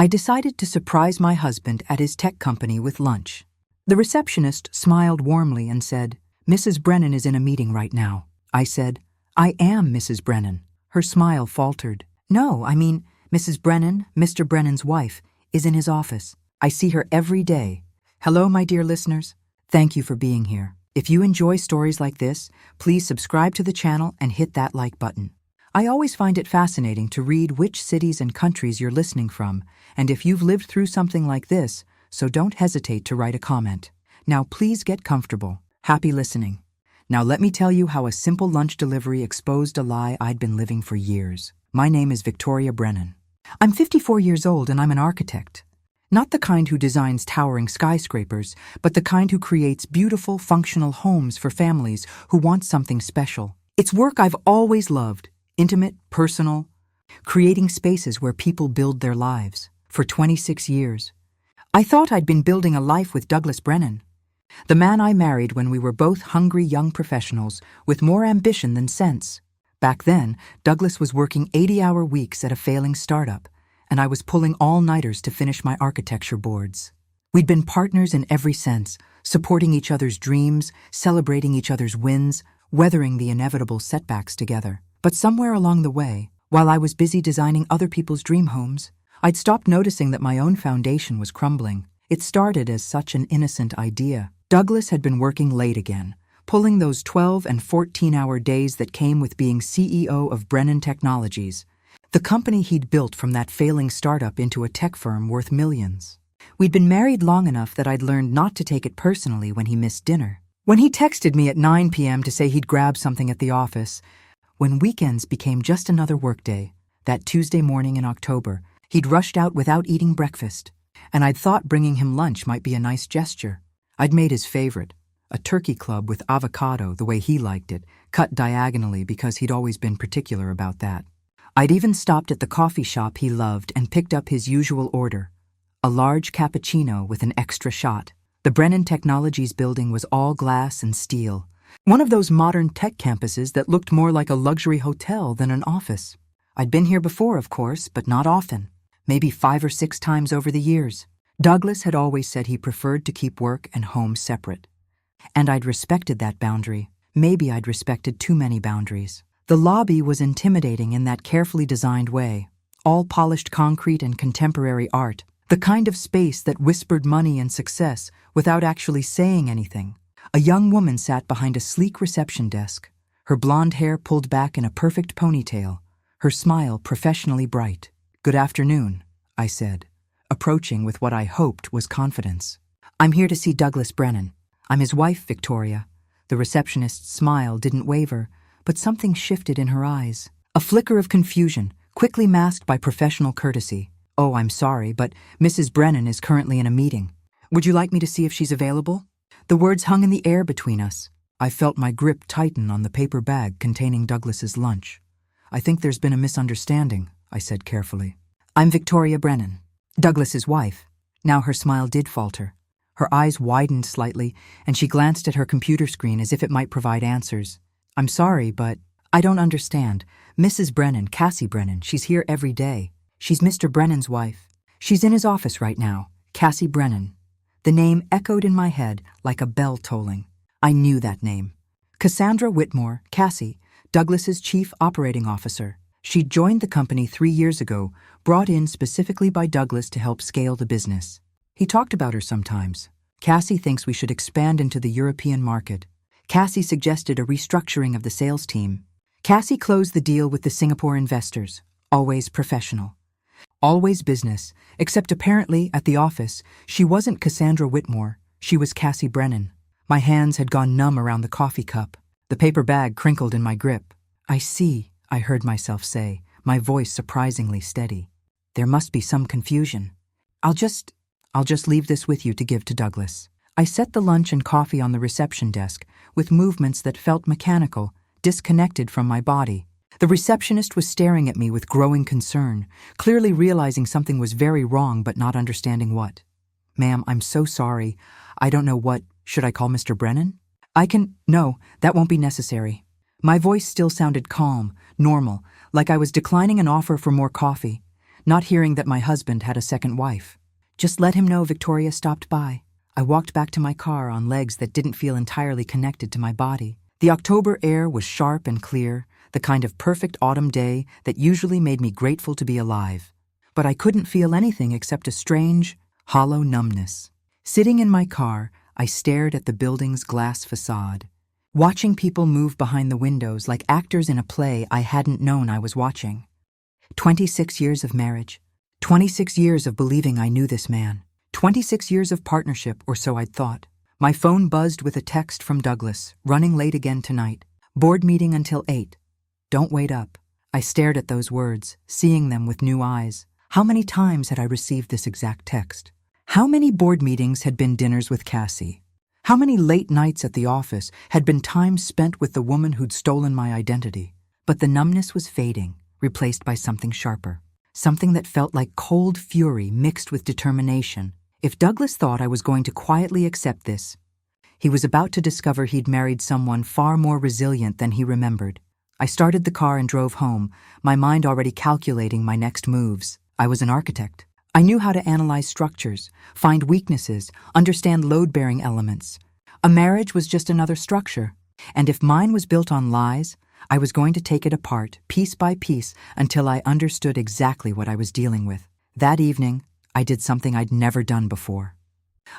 I decided to surprise my husband at his tech company with lunch. The receptionist smiled warmly and said, "Mrs. Brennan is in a meeting right now." I said, "I am Mrs. Brennan." Her smile faltered. "No, I mean, Mrs. Brennan, Mr. Brennan's wife, is in his office. I see her every day." Hello, my dear listeners. Thank you for being here. If you enjoy stories like this, please subscribe to the channel and hit that like button. I always find it fascinating to read which cities and countries you're listening from, and if you've lived through something like this, so don't hesitate to write a comment. Now please get comfortable. Happy listening. Now let me tell you how a simple lunch delivery exposed a lie I'd been living for years. My name is Victoria Brennan. I'm 54 years old and I'm an architect. Not the kind who designs towering skyscrapers, but the kind who creates beautiful, functional homes for families who want something special. It's work I've always loved. Intimate, personal, creating spaces where people build their lives. For 26 years. I thought I'd been building a life with Douglas Brennan, the man I married when we were both hungry young professionals with more ambition than sense. Back then, Douglas was working 80-hour weeks at a failing startup, and I was pulling all-nighters to finish my architecture boards. We'd been partners in every sense, supporting each other's dreams, celebrating each other's wins, weathering the inevitable setbacks together. But somewhere along the way, while I was busy designing other people's dream homes, I'd stopped noticing that my own foundation was crumbling. It started as such an innocent idea. Douglas had been working late again, pulling those 12 and 14-hour days that came with being CEO of Brennan Technologies, the company he'd built from that failing startup into a tech firm worth millions. We'd been married long enough that I'd learned not to take it personally when he missed dinner. When he texted me at 9 p.m. to say he'd grab something at the office, when weekends became just another workday, that Tuesday morning in October, he'd rushed out without eating breakfast, and I'd thought bringing him lunch might be a nice gesture. I'd made his favorite, a turkey club with avocado the way he liked it, cut diagonally because he'd always been particular about that. I'd even stopped at the coffee shop he loved and picked up his usual order, a large cappuccino with an extra shot. The Brennan Technologies building was all glass and steel, one of those modern tech campuses that looked more like a luxury hotel than an office. I'd been here before, of course, but not often, maybe 5 or 6 times over the years. Douglas had always said he preferred to keep work and home separate. And I'd respected that boundary. Maybe I'd respected too many boundaries. The lobby was intimidating in that carefully designed way, all polished concrete and contemporary art, the kind of space that whispered money and success without actually saying anything. A young woman sat behind a sleek reception desk, her blonde hair pulled back in a perfect ponytail, her smile professionally bright. "Good afternoon," I said, approaching with what I hoped was confidence. "I'm here to see Douglas Brennan. I'm his wife, Victoria." The receptionist's smile didn't waver, but something shifted in her eyes. A flicker of confusion, quickly masked by professional courtesy. "Oh, I'm sorry, but Mrs. Brennan is currently in a meeting. Would you like me to see if she's available?" The words hung in the air between us. I felt my grip tighten on the paper bag containing Douglas's lunch. "I think there's been a misunderstanding," I said carefully. "I'm Victoria Brennan, Douglas's wife." Now her smile did falter. Her eyes widened slightly, and she glanced at her computer screen as if it might provide answers. "I'm sorry, but I don't understand. Mrs. Brennan, Cassie Brennan, she's here every day. She's Mr. Brennan's wife. She's in his office right now. Cassie Brennan." The name echoed in my head like a bell tolling. I knew that name. Cassandra Whitmore, Cassie, Douglas's chief operating officer. She'd joined the company 3 years ago, brought in specifically by Douglas to help scale the business. He talked about her sometimes. "Cassie thinks we should expand into the European market." Cassie suggested a restructuring of the sales team. Cassie closed the deal with the Singapore investors. Always professional. Always business, except apparently, at the office, she wasn't Cassandra Whitmore, she was Cassie Brennan. My hands had gone numb around the coffee cup. The paper bag crinkled in my grip. "I see," I heard myself say, my voice surprisingly steady. "There must be some confusion. I'll just leave this with you to give to Douglas." I set the lunch and coffee on the reception desk, with movements that felt mechanical, disconnected from my body. The receptionist was staring at me with growing concern, clearly realizing something was very wrong but not understanding what. "Ma'am, I'm so sorry. I don't know what. Should I call Mr. Brennan?" No, that won't be necessary." My voice still sounded calm, normal, like I was declining an offer for more coffee. not hearing that my husband had a second wife. Just let him know Victoria stopped by. I walked back to my car on legs that didn't feel entirely connected to my body. The October air was sharp and clear, the kind of perfect autumn day that usually made me grateful to be alive. But I couldn't feel anything except a strange, hollow numbness. Sitting in my car, I stared at the building's glass facade, watching people move behind the windows like actors in a play I hadn't known I was watching. 26 years of marriage, 26 years of believing I knew this man, 26 years of partnership, or so I'd thought. My phone buzzed with a text from Douglas, running late again tonight. Board meeting until 8. Don't wait up. I stared at those words, seeing them with new eyes. How many times had I received this exact text? How many board meetings had been dinners with Cassie? How many late nights at the office had been time spent with the woman who'd stolen my identity? But the numbness was fading, replaced by something sharper. Something that felt like cold fury mixed with determination. If Douglas thought I was going to quietly accept this, he was about to discover he'd married someone far more resilient than he remembered. I started the car and drove home, my mind already calculating my next moves. I was an architect. I knew how to analyze structures, find weaknesses, understand load-bearing elements. A marriage was just another structure, and if mine was built on lies, I was going to take it apart, piece by piece, until I understood exactly what I was dealing with. That evening, I did something I'd never done before.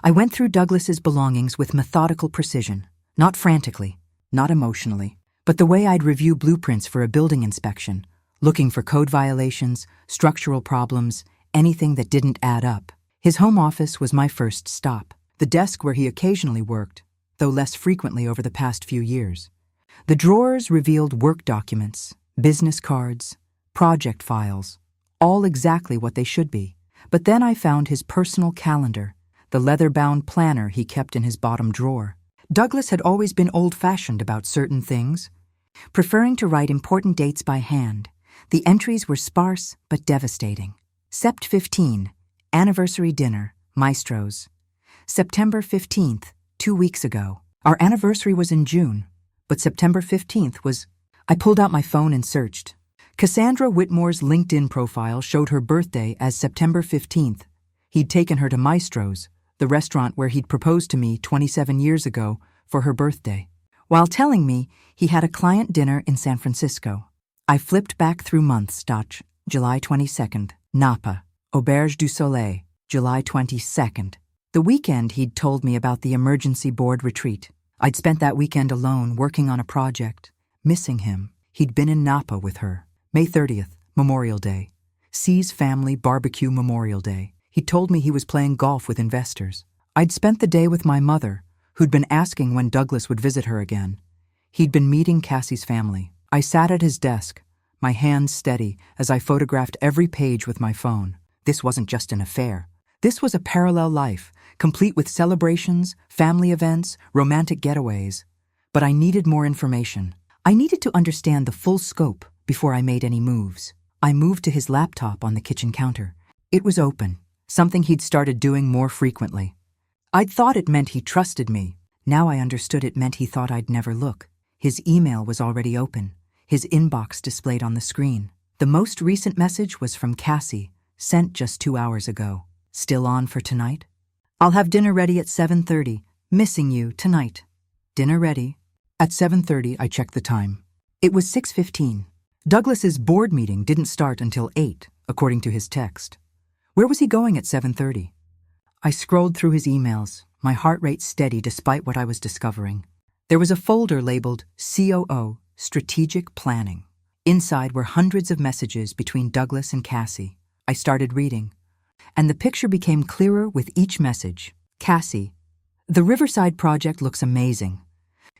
I went through Douglas's belongings with methodical precision, not frantically, not emotionally, but the way I'd review blueprints for a building inspection, looking for code violations, structural problems, anything that didn't add up. His home office was my first stop, the desk where he occasionally worked, though less frequently over the past few years. The drawers revealed work documents, business cards, project files, all exactly what they should be. But then I found his personal calendar, the leather-bound planner he kept in his bottom drawer. Douglas had always been old-fashioned about certain things, preferring to write important dates by hand. The entries were sparse but devastating. Sept 15, anniversary dinner, Maestro's. September 15th, 2 weeks ago. Our anniversary was in June, but September 15th was... I pulled out my phone and searched. Cassandra Whitmore's LinkedIn profile showed her birthday as September 15th. He'd taken her to Maestro's, the restaurant where he'd proposed to me 27 years ago, for her birthday. While telling me he had a client dinner in San Francisco. I flipped back through months. July 22nd, Napa, Auberge du Soleil, July 22nd. The weekend he'd told me about the emergency board retreat. I'd spent that weekend alone working on a project, missing him. He'd been in Napa with her. May 30th, Memorial Day. C's family barbecue Memorial Day. He told me he was playing golf with investors. I'd spent the day with my mother, who'd been asking when Douglas would visit her again. He'd been meeting Cassie's family. I sat at his desk, my hands steady as I photographed every page with my phone. This wasn't just an affair. This was a parallel life, complete with celebrations, family events, romantic getaways. But I needed more information. I needed to understand the full scope before I made any moves. I moved to his laptop on the kitchen counter. It was open, something he'd started doing more frequently. I'd thought it meant he trusted me. Now I understood it meant he thought I'd never look. His email was already open, his inbox displayed on the screen. The most recent message was from Cassie, sent just 2 hours ago. Still on for tonight? I'll have dinner ready at 7:30. Missing you tonight. Dinner ready. At 7:30, I checked the time. It was 6:15. Douglas's board meeting didn't start until 8, according to his text. Where was he going at 7:30? I scrolled through his emails, my heart rate steady despite what I was discovering. There was a folder labeled COO, Strategic Planning. Inside were hundreds of messages between Douglas and Cassie. I started reading, and the picture became clearer with each message. Cassie, the Riverside project looks amazing.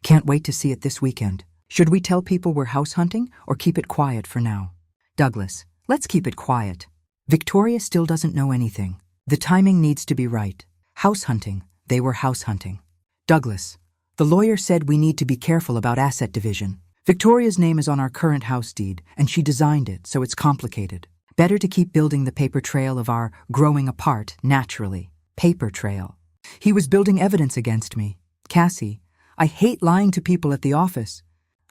Can't wait to see it this weekend. Should we tell people we're house hunting or keep it quiet for now? Douglas, let's keep it quiet. Victoria still doesn't know anything. The timing needs to be right. House hunting. They were house hunting. Douglas, the lawyer said we need to be careful about asset division. Victoria's name is on our current house deed, and she designed it, so it's complicated. Better to keep building the paper trail of our growing apart naturally. Paper trail. He was building evidence against me. Cassie, I hate lying to people at the office.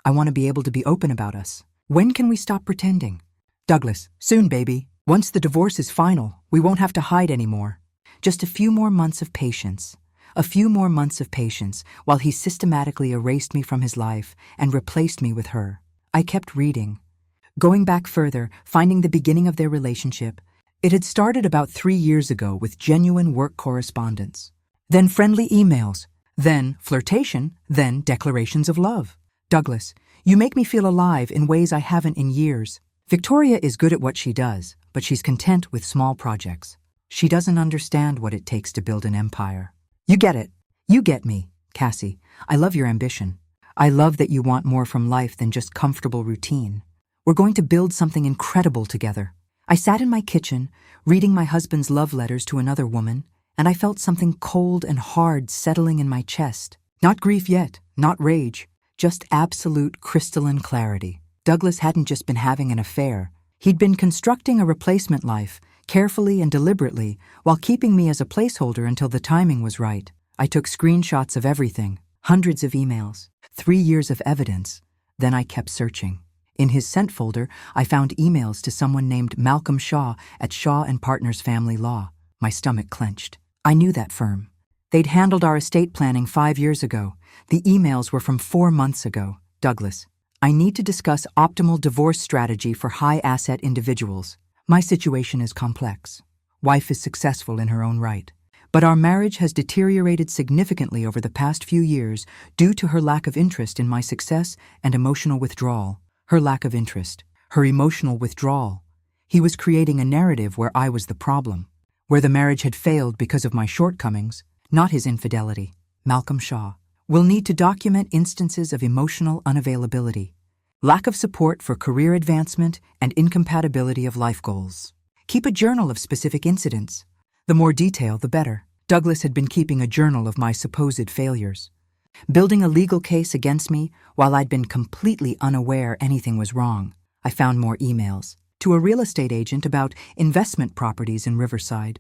I want to be able to be open about us. When can we stop pretending? Douglas, soon, baby. Once the divorce is final, we won't have to hide anymore. Just a few more months of patience. A few more months of patience while he systematically erased me from his life and replaced me with her. I kept reading. Going back further, finding the beginning of their relationship. It had started about 3 years ago with genuine work correspondence. Then friendly emails. Then flirtation. Then declarations of love. Douglas, you make me feel alive in ways I haven't in years. Victoria is good at what she does, but she's content with small projects. She doesn't understand what it takes to build an empire. You get it. You get me, Cassie. I love your ambition. I love that you want more from life than just comfortable routine. We're going to build something incredible together. I sat in my kitchen, reading my husband's love letters to another woman, and I felt something cold and hard settling in my chest. Not grief yet, not rage, just absolute crystalline clarity. Douglas hadn't just been having an affair. He'd been constructing a replacement life, carefully and deliberately, while keeping me as a placeholder until the timing was right. I took screenshots of everything, hundreds of emails, 3 years of evidence. Then I kept searching. In his sent folder, I found emails to someone named Malcolm Shaw at Shaw & Partners Family Law. My stomach clenched. I knew that firm. They'd handled our estate planning 5 years ago. The emails were from 4 months ago. Douglas, I need to discuss optimal divorce strategy for high-asset individuals. My situation is complex. Wife is successful in her own right. But our marriage has deteriorated significantly over the past few years due to her lack of interest in my success and emotional withdrawal. Her lack of interest. Her emotional withdrawal. He was creating a narrative where I was the problem, where the marriage had failed because of my shortcomings, not his infidelity. Malcolm Shaw. We'll need to document instances of emotional unavailability, lack of support for career advancement, and incompatibility of life goals. Keep a journal of specific incidents. The more detail, the better. Douglas had been keeping a journal of my supposed failures, building a legal case against me while I'd been completely unaware anything was wrong. I found more emails. To a real estate agent about investment properties in Riverside,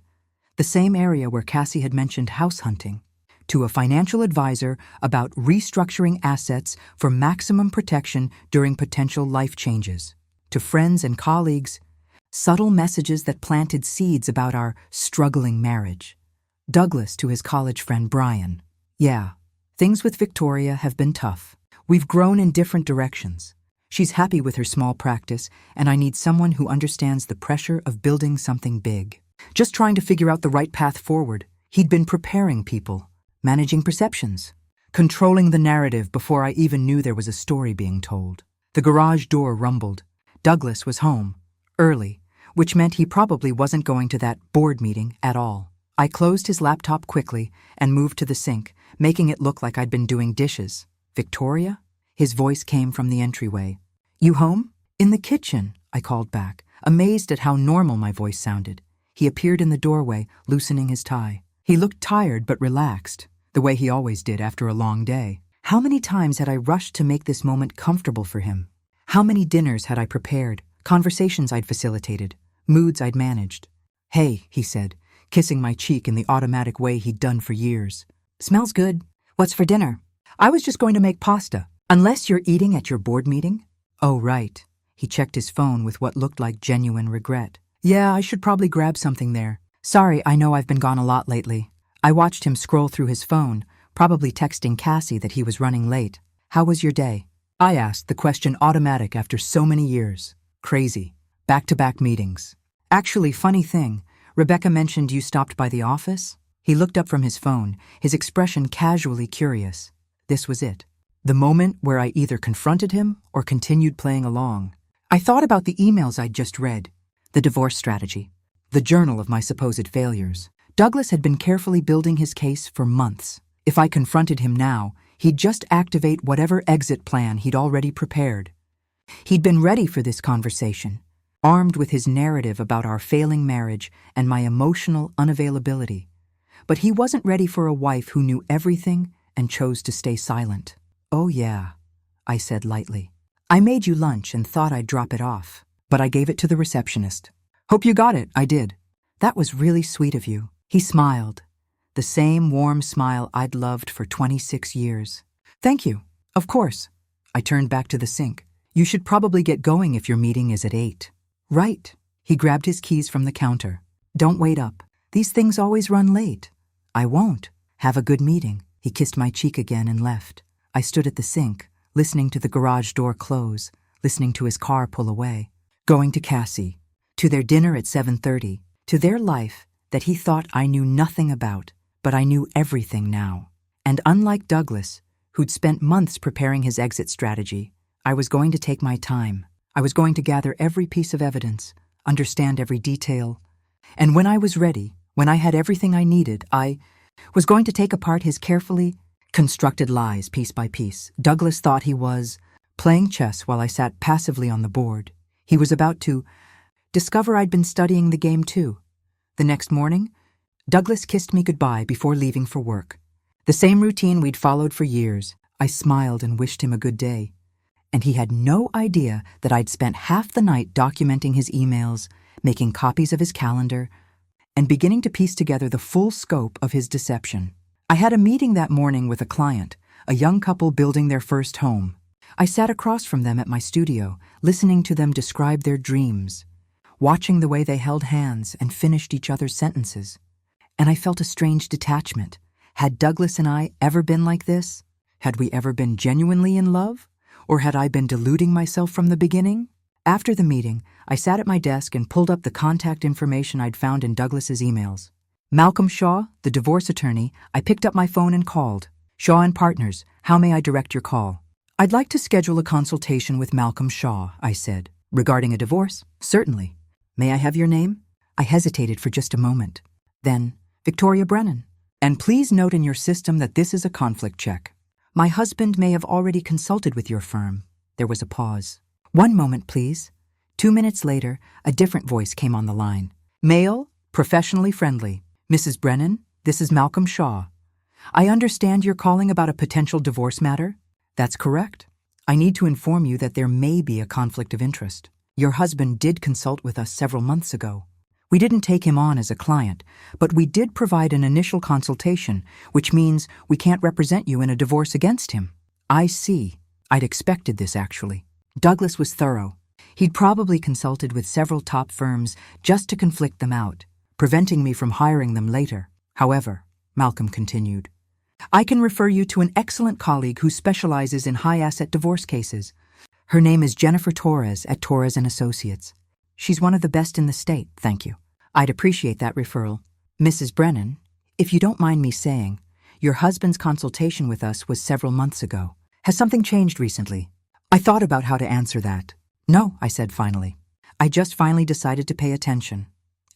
the same area where Cassie had mentioned house hunting. To a financial advisor about restructuring assets for maximum protection during potential life changes. To friends and colleagues, subtle messages that planted seeds about our struggling marriage. Douglas to his college friend Brian. Yeah, things with Victoria have been tough. We've grown in different directions. She's happy with her small practice, and I need someone who understands the pressure of building something big. Just trying to figure out the right path forward. He'd been preparing people. Managing perceptions, controlling the narrative before I even knew there was a story being told. The garage door rumbled. Douglas was home, early, which meant he probably wasn't going to that board meeting at all. I closed his laptop quickly and moved to the sink, making it look like I'd been doing dishes. Victoria? His voice came from the entryway. You home? In the kitchen, I called back, amazed at how normal my voice sounded. He appeared in the doorway, loosening his tie. He looked tired but relaxed, the way he always did after a long day. How many times had I rushed to make this moment comfortable for him? How many dinners had I prepared, conversations I'd facilitated, moods I'd managed? Hey, he said, kissing my cheek in the automatic way he'd done for years. Smells good. What's for dinner? I was just going to make pasta. Unless you're eating at your board meeting? Oh, right. He checked his phone with what looked like genuine regret. Yeah, I should probably grab something there. Sorry, I know I've been gone a lot lately. I watched him scroll through his phone, probably texting Cassie that he was running late. How was your day? I asked, the question automatic after so many years. Crazy. Back-to-back meetings. Actually, funny thing, Rebecca mentioned you stopped by the office? He looked up from his phone, his expression casually curious. This was it. The moment where I either confronted him or continued playing along. I thought about the emails I'd just read. The divorce strategy. The journal of my supposed failures. Douglas had been carefully building his case for months. If I confronted him now, he'd just activate whatever exit plan he'd already prepared. He'd been ready for this conversation, armed with his narrative about our failing marriage and my emotional unavailability. But he wasn't ready for a wife who knew everything and chose to stay silent. Oh yeah, I said lightly. I made you lunch and thought I'd drop it off, but I gave it to the receptionist. Hope you got it. I did. That was really sweet of you. He smiled, the same warm smile I'd loved for 26 years. Thank you. Of course. I turned back to the sink. You should probably get going if your meeting is at 8. Right. He grabbed his keys from the counter. Don't wait up. These things always run late. I won't. Have a good meeting. He kissed my cheek again and left. I stood at the sink, listening to the garage door close, listening to his car pull away. Going to Cassie. To their dinner at 7:30. To their life that he thought I knew nothing about, but I knew everything now. And unlike Douglas, who'd spent months preparing his exit strategy, I was going to take my time. I was going to gather every piece of evidence, understand every detail. And when I was ready, when I had everything I needed, I was going to take apart his carefully constructed lies piece by piece. Douglas thought he was playing chess while I sat passively on the board. He was about to discover I'd been studying the game too. The next morning, Douglas kissed me goodbye before leaving for work. The same routine we'd followed for years. I smiled and wished him a good day. And he had no idea that I'd spent half the night documenting his emails, making copies of his calendar, and beginning to piece together the full scope of his deception. I had a meeting that morning with a client, a young couple building their first home. I sat across from them at my studio, listening to them describe their dreams, watching the way they held hands and finished each other's sentences. And I felt a strange detachment. Had Douglas and I ever been like this? Had we ever been genuinely in love? Or had I been deluding myself from the beginning? After the meeting, I sat at my desk and pulled up the contact information I'd found in Douglas's emails. Malcolm Shaw, the divorce attorney. I picked up my phone and called. Shaw and Partners, how may I direct your call? I'd like to schedule a consultation with Malcolm Shaw, I said. Regarding a divorce? Certainly. May I have your name? I hesitated for just a moment. Then, Victoria Brennan. And please note in your system that this is a conflict check. My husband may have already consulted with your firm. There was a pause. 1 moment, please. 2 minutes later, a different voice came on the line. Male, professionally friendly. Mrs. Brennan, this is Malcolm Shaw. I understand you're calling about a potential divorce matter? That's correct. I need to inform you that there may be a conflict of interest. Your husband did consult with us several months ago. We didn't take him on as a client, but we did provide an initial consultation, which means we can't represent you in a divorce against him. I see. I'd expected this, actually. Douglas was thorough. He'd probably consulted with several top firms just to conflict them out, preventing me from hiring them later. However, Malcolm continued, I can refer you to an excellent colleague who specializes in high-asset divorce cases. Her name is Jennifer Torres at Torres & Associates. She's one of the best in the state, thank you. I'd appreciate that referral. Mrs. Brennan, if you don't mind me saying, your husband's consultation with us was several months ago. Has something changed recently? I thought about how to answer that. No, I said finally. I just finally decided to pay attention.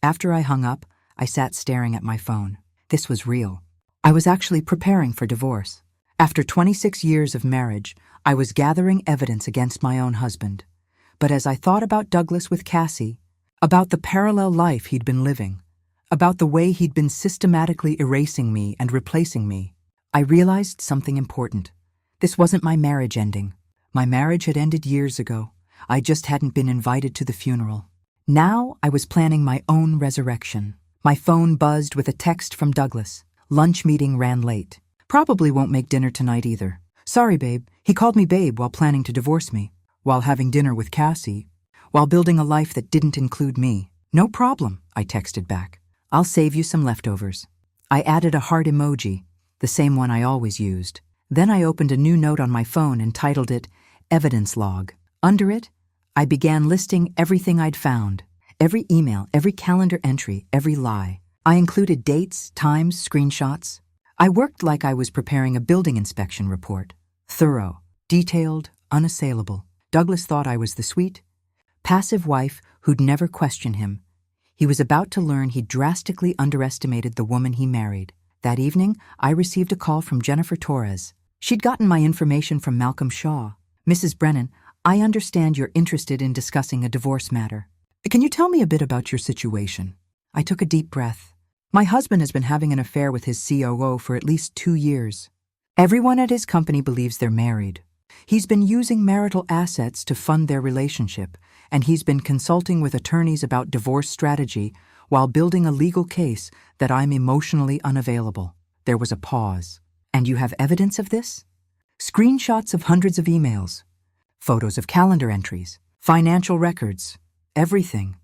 After I hung up, I sat staring at my phone. This was real. I was actually preparing for divorce. After 26 years of marriage, I was gathering evidence against my own husband. But as I thought about Douglas with Cassie, about the parallel life he'd been living, about the way he'd been systematically erasing me and replacing me, I realized something important. This wasn't my marriage ending. My marriage had ended years ago. I just hadn't been invited to the funeral. Now I was planning my own resurrection. My phone buzzed with a text from Douglas. Lunch meeting ran late. Probably won't make dinner tonight either. Sorry, babe. He called me babe while planning to divorce me. While having dinner with Cassie, while building a life that didn't include me. No problem, I texted back. I'll save you some leftovers. I added a heart emoji, the same one I always used. Then I opened a new note on my phone and titled it Evidence Log. Under it, I began listing everything I'd found. Every email, every calendar entry, every lie. I included dates, times, screenshots. I worked like I was preparing a building inspection report. Thorough, detailed, unassailable. Douglas thought I was the sweet, passive wife who'd never question him. He was about to learn he drastically underestimated the woman he married. That evening, I received a call from Jennifer Torres. She'd gotten my information from Malcolm Shaw. Mrs. Brennan, I understand you're interested in discussing a divorce matter. Can you tell me a bit about your situation? I took a deep breath. My husband has been having an affair with his COO for at least 2 years. Everyone at his company believes they're married. He's been using marital assets to fund their relationship, and he's been consulting with attorneys about divorce strategy while building a legal case that I'm emotionally unavailable. There was a pause. And you have evidence of this? Screenshots of hundreds of emails, photos of calendar entries, financial records, everything.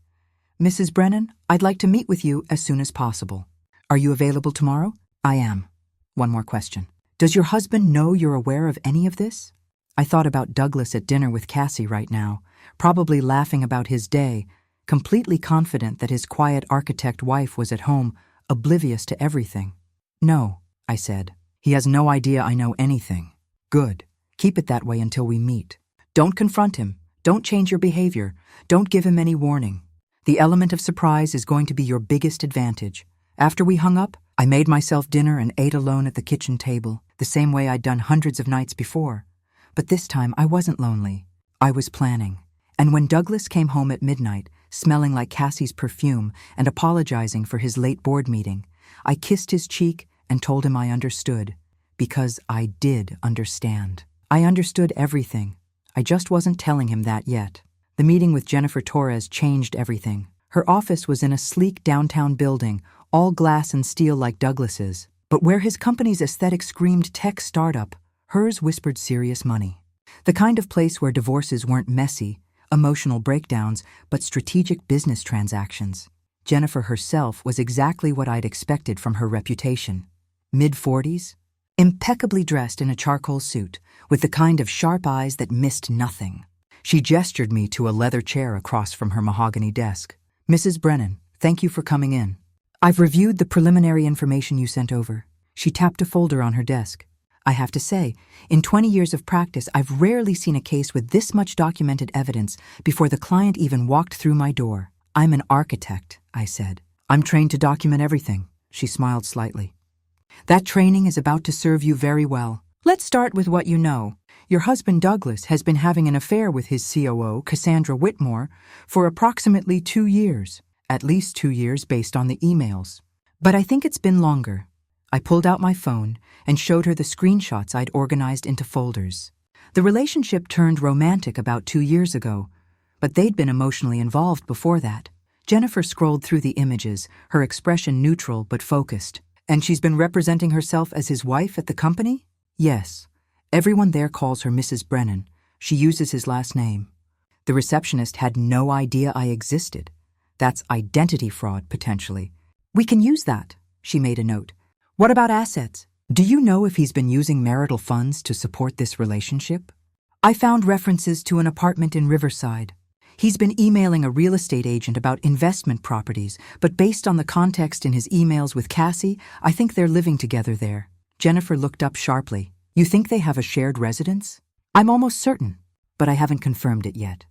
Mrs. Brennan, I'd like to meet with you as soon as possible. Are you available tomorrow? I am. One more question. Does your husband know you're aware of any of this? I thought about Douglas at dinner with Cassie right now, probably laughing about his day, completely confident that his quiet architect wife was at home, oblivious to everything. No, I said. He has no idea I know anything. Good. Keep it that way until we meet. Don't confront him. Don't change your behavior. Don't give him any warning. The element of surprise is going to be your biggest advantage. After we hung up, I made myself dinner and ate alone at the kitchen table, the same way I'd done hundreds of nights before. But this time I wasn't lonely. I was planning. And when Douglas came home at midnight, smelling like Cassie's perfume and apologizing for his late board meeting, I kissed his cheek and told him I understood, because I did understand. I understood everything. I just wasn't telling him that yet. The meeting with Jennifer Torres changed everything. Her office was in a sleek downtown building, all glass and steel like Douglas's. But where his company's aesthetic screamed tech startup, hers whispered serious money. The kind of place where divorces weren't messy, emotional breakdowns, but strategic business transactions. Jennifer herself was exactly what I'd expected from her reputation. Mid-40s, impeccably dressed in a charcoal suit, with the kind of sharp eyes that missed nothing. She gestured me to a leather chair across from her mahogany desk. Mrs. Brennan, thank you for coming in. I've reviewed the preliminary information you sent over. She tapped a folder on her desk. I have to say, in 20 years of practice, I've rarely seen a case with this much documented evidence before the client even walked through my door. I'm an architect, I said. I'm trained to document everything. She smiled slightly. That training is about to serve you very well. Let's start with what you know. Your husband Douglas has been having an affair with his COO, Cassandra Whitmore, for approximately 2 years. At least 2 years based on the emails. But I think it's been longer. I pulled out my phone and showed her the screenshots I'd organized into folders. The relationship turned romantic about 2 years ago, but they'd been emotionally involved before that. Jennifer scrolled through the images, her expression neutral but focused. And she's been representing herself as his wife at the company? Yes. Everyone there calls her Mrs. Brennan. She uses his last name. The receptionist had no idea I existed. That's identity fraud, potentially. We can use that, she made a note. What about assets? Do you know if he's been using marital funds to support this relationship? I found references to an apartment in Riverside. He's been emailing a real estate agent about investment properties, but based on the context in his emails with Cassie, I think they're living together there. Jennifer looked up sharply. You think they have a shared residence? I'm almost certain, but I haven't confirmed it yet.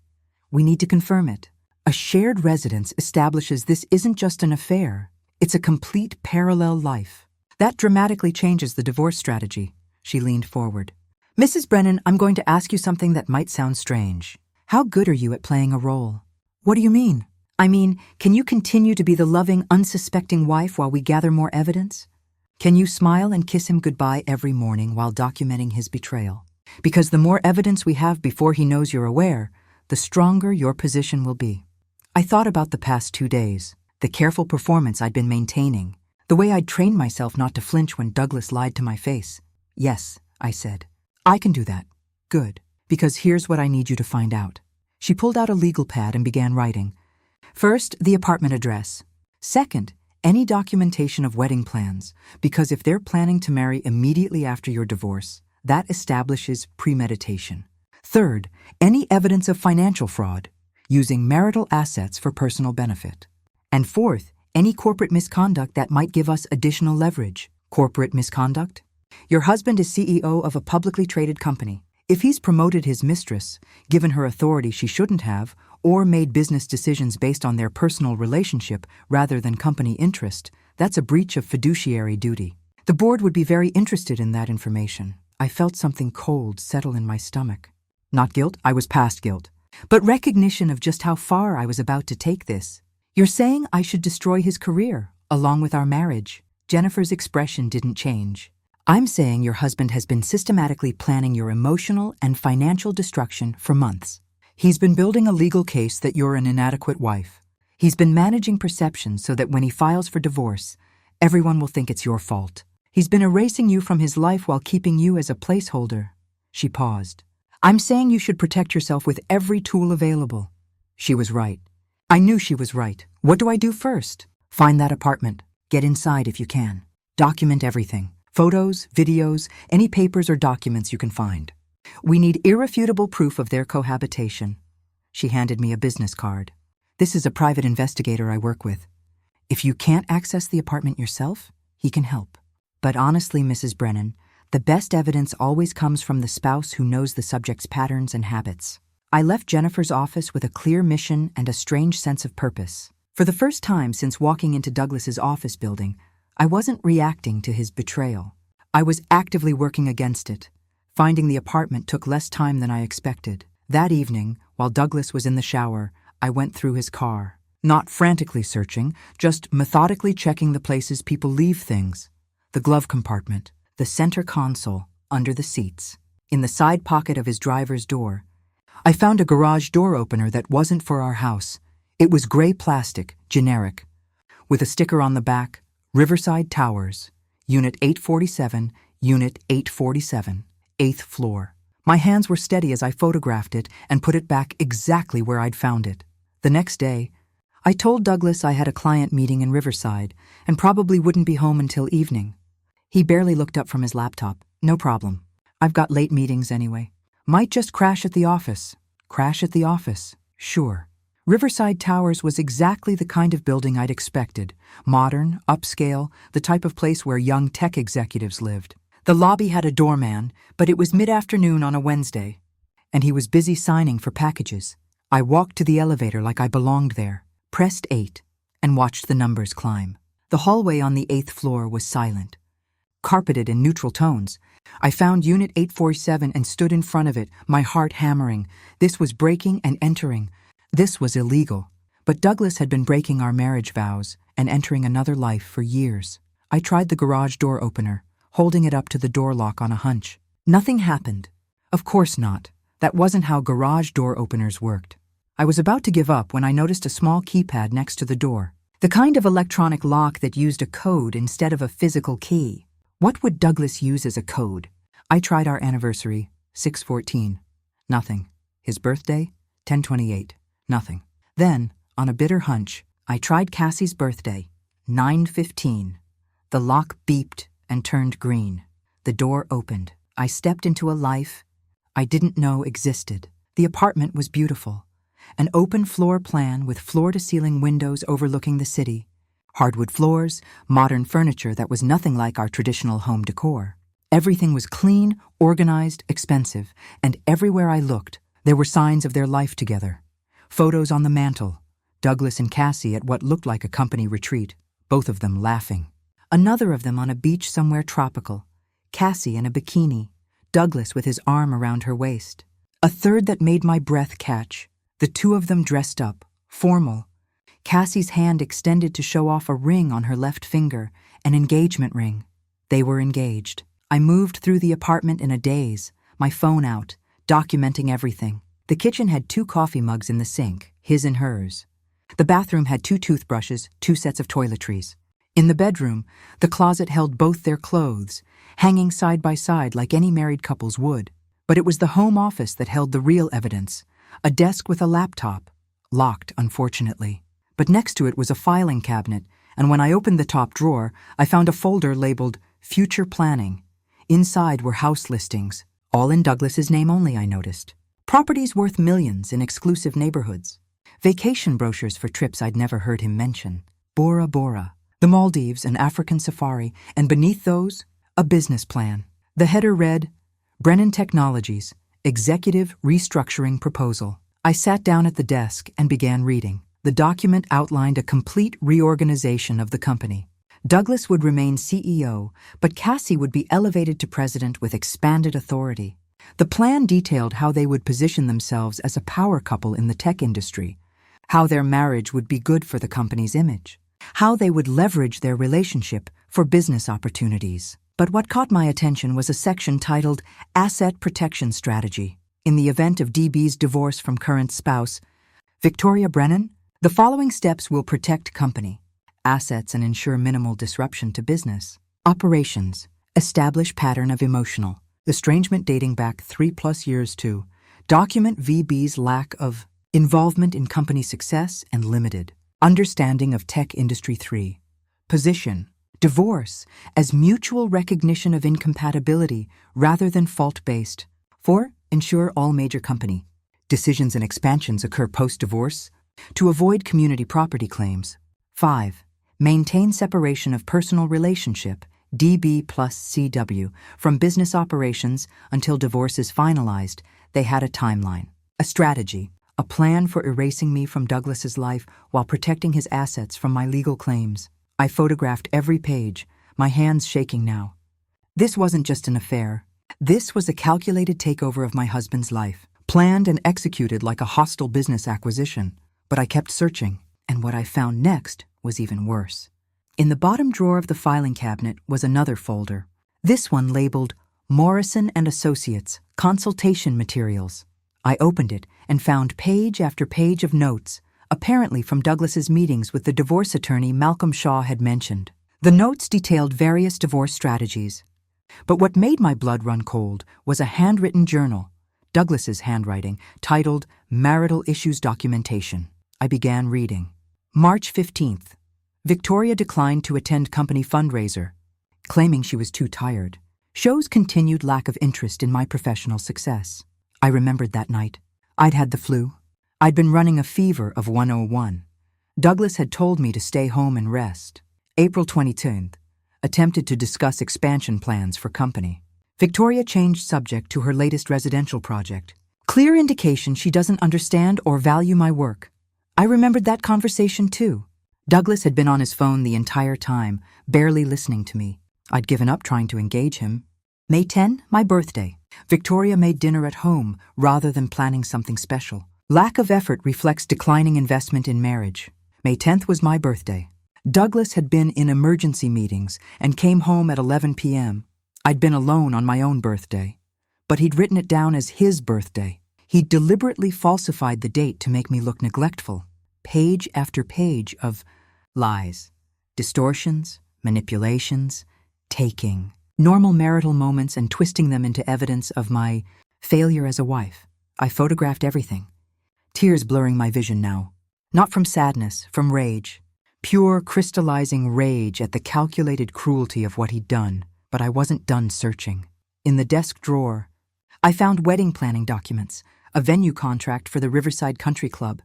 We need to confirm it. A shared residence establishes this isn't just an affair, it's a complete parallel life. That dramatically changes the divorce strategy. She leaned forward. Mrs. Brennan, I'm going to ask you something that might sound strange. How good are you at playing a role? What do you mean? I mean, can you continue to be the loving, unsuspecting wife while we gather more evidence? Can you smile and kiss him goodbye every morning while documenting his betrayal? Because the more evidence we have before he knows you're aware, the stronger your position will be. I thought about the past 2 days, the careful performance I'd been maintaining, the way I'd trained myself not to flinch when Douglas lied to my face. Yes, I said. I can do that. Good. Because here's what I need you to find out. She pulled out a legal pad and began writing. First, the apartment address. Second, any documentation of wedding plans, because if they're planning to marry immediately after your divorce, that establishes premeditation. Third, any evidence of financial fraud, using marital assets for personal benefit. And fourth, any corporate misconduct that might give us additional leverage. Corporate misconduct? Your husband is CEO of a publicly traded company. If he's promoted his mistress, given her authority she shouldn't have, or made business decisions based on their personal relationship rather than company interest, that's a breach of fiduciary duty. The board would be very interested in that information. I felt something cold settle in my stomach. Not guilt, I was past guilt, but recognition of just how far I was about to take this. You're saying I should destroy his career, along with our marriage. Jennifer's expression didn't change. I'm saying your husband has been systematically planning your emotional and financial destruction for months. He's been building a legal case that you're an inadequate wife. He's been managing perceptions so that when he files for divorce, everyone will think it's your fault. He's been erasing you from his life while keeping you as a placeholder. She paused. I'm saying you should protect yourself with every tool available. She was right. I knew she was right. What do I do first? Find that apartment. Get inside if you can. Document everything. Photos, videos, any papers or documents you can find. We need irrefutable proof of their cohabitation. She handed me a business card. This is a private investigator I work with. If you can't access the apartment yourself, he can help. But honestly, Mrs. Brennan, the best evidence always comes from the spouse who knows the subject's patterns and habits. I left Jennifer's office with a clear mission and a strange sense of purpose. For the first time since walking into Douglas's office building, I wasn't reacting to his betrayal. I was actively working against it. Finding the apartment took less time than I expected. That evening, while Douglas was in the shower, I went through his car. Not frantically searching, just methodically checking the places people leave things. The glove compartment, the center console, under the seats. In the side pocket of his driver's door, I found a garage door opener that wasn't for our house. It was gray plastic, generic, with a sticker on the back, Riverside Towers, Unit 847, Unit 847, 8th floor. My hands were steady as I photographed it and put it back exactly where I'd found it. The next day, I told Douglas I had a client meeting in Riverside and probably wouldn't be home until evening. He barely looked up from his laptop. No problem. I've got late meetings anyway. Might just crash at the office. Crash at the office. Sure. Riverside Towers was exactly the kind of building I'd expected. Modern, upscale, the type of place where young tech executives lived. The lobby had a doorman, but it was mid-afternoon on a Wednesday, and he was busy signing for packages. I walked to the elevator like I belonged there, pressed 8, and watched the numbers climb. The hallway on the 8th floor was silent, carpeted in neutral tones. I found Unit 847 and stood in front of it, my heart hammering. This was breaking and entering. This was illegal. But Douglas had been breaking our marriage vows and entering another life for years. I tried the garage door opener, holding it up to the door lock on a hunch. Nothing happened. Of course not. That wasn't how garage door openers worked. I was about to give up when I noticed a small keypad next to the door. The kind of electronic lock that used a code instead of a physical key. What would Douglas use as a code? I tried our anniversary, 6/14. Nothing. His birthday, 10/28. Nothing. Then, on a bitter hunch, I tried Cassie's birthday, 9/15. The lock beeped and turned green. The door opened. I stepped into a life I didn't know existed. The apartment was beautiful. An open floor plan with floor-to-ceiling windows overlooking the city. Hardwood floors, modern furniture that was nothing like our traditional home decor. Everything was clean, organized, expensive, and everywhere I looked, there were signs of their life together. Photos on the mantel, Douglas and Cassie at what looked like a company retreat, both of them laughing. Another of them on a beach somewhere tropical, Cassie in a bikini, Douglas with his arm around her waist. A third that made my breath catch, the two of them dressed up, formal. Cassie's hand extended to show off a ring on her left finger, an engagement ring. They were engaged. I moved through the apartment in a daze, my phone out, documenting everything. The kitchen had 2 coffee mugs in the sink, his and hers. The bathroom had 2 toothbrushes, 2 sets of toiletries. In the bedroom, the closet held both their clothes, hanging side by side like any married couples would. But it was the home office that held the real evidence, a desk with a laptop, locked, unfortunately. But next to it was a filing cabinet, and when I opened the top drawer, I found a folder labeled Future Planning. Inside were house listings, all in Douglas's name only, I noticed. Properties worth millions in exclusive neighborhoods. Vacation brochures for trips I'd never heard him mention. Bora Bora, the Maldives, an African safari, and beneath those, a business plan. The header read, Brennan Technologies, Executive Restructuring Proposal. I sat down at the desk and began reading. The document outlined a complete reorganization of the company. Douglas would remain CEO, but Cassie would be elevated to president with expanded authority. The plan detailed how they would position themselves as a power couple in the tech industry, how their marriage would be good for the company's image, how they would leverage their relationship for business opportunities. But what caught my attention was a section titled Asset Protection Strategy. In the event of DB's divorce from current spouse, Victoria Brennan, the following steps will protect company assets and ensure minimal disruption to business. Operations. Establish pattern of emotional estrangement dating back 3+ years to document VB's lack of Involvement in company success and limited. Understanding of tech industry 3. Position. Divorce as mutual recognition of incompatibility rather than fault-based. 4. Ensure all major company decisions and expansions occur post-divorce to avoid community property claims. 5. Maintain separation of personal relationship, DB plus CW, from business operations until divorce is finalized. They had a timeline, a strategy, a plan for erasing me from Douglas's life while protecting his assets from my legal claims. I photographed every page, my hands shaking now. This wasn't just an affair. This was a calculated takeover of my husband's life, planned and executed like a hostile business acquisition. But I kept searching, and what I found next was even worse. In the bottom drawer of the filing cabinet was another folder, this one labeled Morrison and Associates, Consultation Materials. I opened it and found page after page of notes, apparently from Douglas's meetings with the divorce attorney Malcolm Shaw had mentioned. The notes detailed various divorce strategies. But what made my blood run cold was a handwritten journal, Douglas's handwriting, titled Marital Issues Documentation. I began reading. March 15th. Victoria declined to attend company fundraiser, claiming she was too tired. Shows continued lack of interest in my professional success. I remembered that night. I'd had the flu. I'd been running a fever of 101. Douglas had told me to stay home and rest. April 22nd. Attempted to discuss expansion plans for company. Victoria changed subject to her latest residential project. Clear indication she doesn't understand or value my work. I remembered that conversation too. Douglas had been on his phone the entire time, barely listening to me. I'd given up trying to engage him. May 10, my birthday. Victoria made dinner at home rather than planning something special. Lack of effort reflects declining investment in marriage. May 10th was my birthday. Douglas had been in emergency meetings and came home at 11 p.m. I'd been alone on my own birthday, but he'd written it down as his birthday. He'd deliberately falsified the date to make me look neglectful. Page after page of lies, distortions, manipulations, taking, normal marital moments and twisting them into evidence of my failure as a wife. I photographed everything. Tears blurring my vision now. Not from sadness, from rage. Pure, crystallizing rage at the calculated cruelty of what he'd done. But I wasn't done searching. In the desk drawer, I found wedding planning documents, a venue contract for the Riverside Country Club,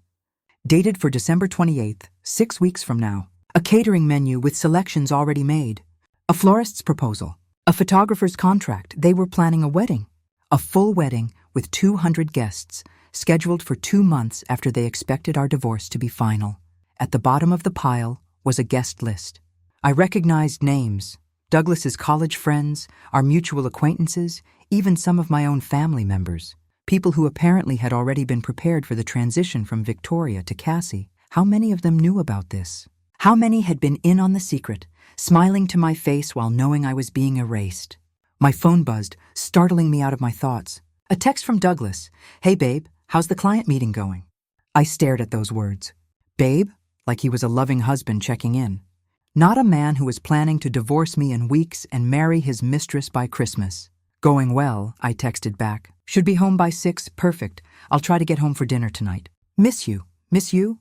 dated for December 28th, 6 weeks from now, a catering menu with selections already made, a florist's proposal, a photographer's contract. They were planning a wedding, a full wedding with 200 guests, scheduled for 2 months after they expected our divorce to be final. At the bottom of the pile was a guest list. I recognized names, Douglas's college friends, our mutual acquaintances, even some of my own family members, people who apparently had already been prepared for the transition from Victoria to Cassie. How many of them knew about this? How many had been in on the secret, smiling to my face while knowing I was being erased? My phone buzzed, startling me out of my thoughts. A text from Douglas. Hey babe, how's the client meeting going? I stared at those words. Babe? Like he was a loving husband checking in. Not a man who was planning to divorce me in weeks and marry his mistress by Christmas. Going well, I texted back. Should be home by 6, perfect. I'll try to get home for dinner tonight. Miss you. Miss you?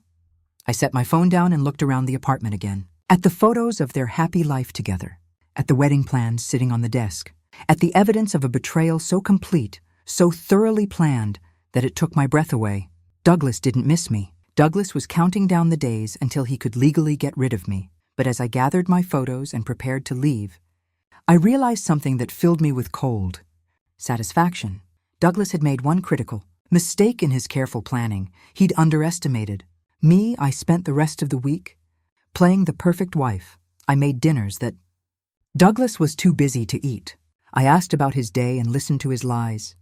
I set my phone down and looked around the apartment again. At the photos of their happy life together. At the wedding plans sitting on the desk. At the evidence of a betrayal so complete, so thoroughly planned, that it took my breath away. Douglas didn't miss me. Douglas was counting down the days until he could legally get rid of me. But as I gathered my photos and prepared to leave, I realized something that filled me with cold satisfaction. Douglas had made one critical mistake in his careful planning. He'd underestimated. Me, I spent the rest of the week playing the perfect wife. I made dinners that Douglas was too busy to eat. I asked about his day and listened to his lies.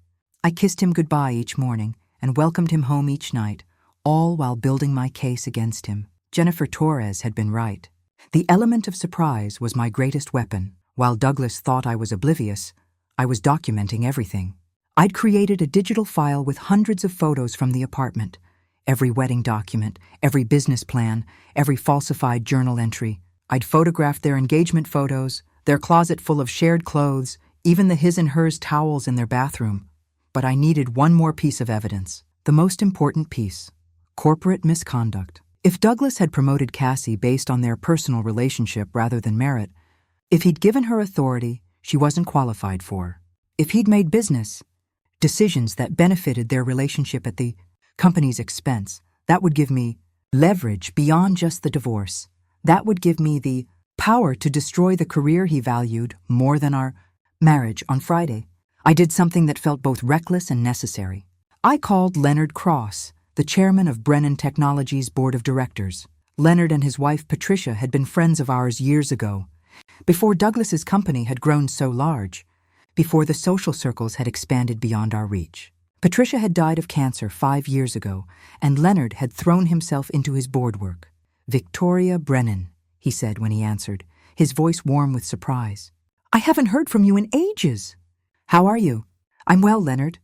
I kissed him goodbye each morning and welcomed him home each night, all while building my case against him. Jennifer Torres had been right. The element of surprise was my greatest weapon. While Douglas thought I was oblivious, I was documenting everything. I'd created a digital file with hundreds of photos from the apartment. Every wedding document, every business plan, every falsified journal entry. I'd photographed their engagement photos, their closet full of shared clothes, even the his and hers towels in their bathroom. But I needed one more piece of evidence. The most important piece. Corporate misconduct. If Douglas had promoted Cassie based on their personal relationship rather than merit, if he'd given her authority she wasn't qualified for, if he'd made business decisions that benefited their relationship at the company's expense, that would give me leverage beyond just the divorce. That would give me the power to destroy the career he valued more than our marriage. On Friday, I did something that felt both reckless and necessary. I called Leonard Cross, the chairman of Brennan Technologies' board of directors. Leonard and his wife Patricia had been friends of ours years ago, before Douglas's company had grown so large, before the social circles had expanded beyond our reach. Patricia had died of cancer 5 years ago, and Leonard had thrown himself into his board work. "Victoria Brennan," he said when he answered, his voice warm with surprise. "I haven't heard from you in ages. How are you?" "I'm well, Leonard.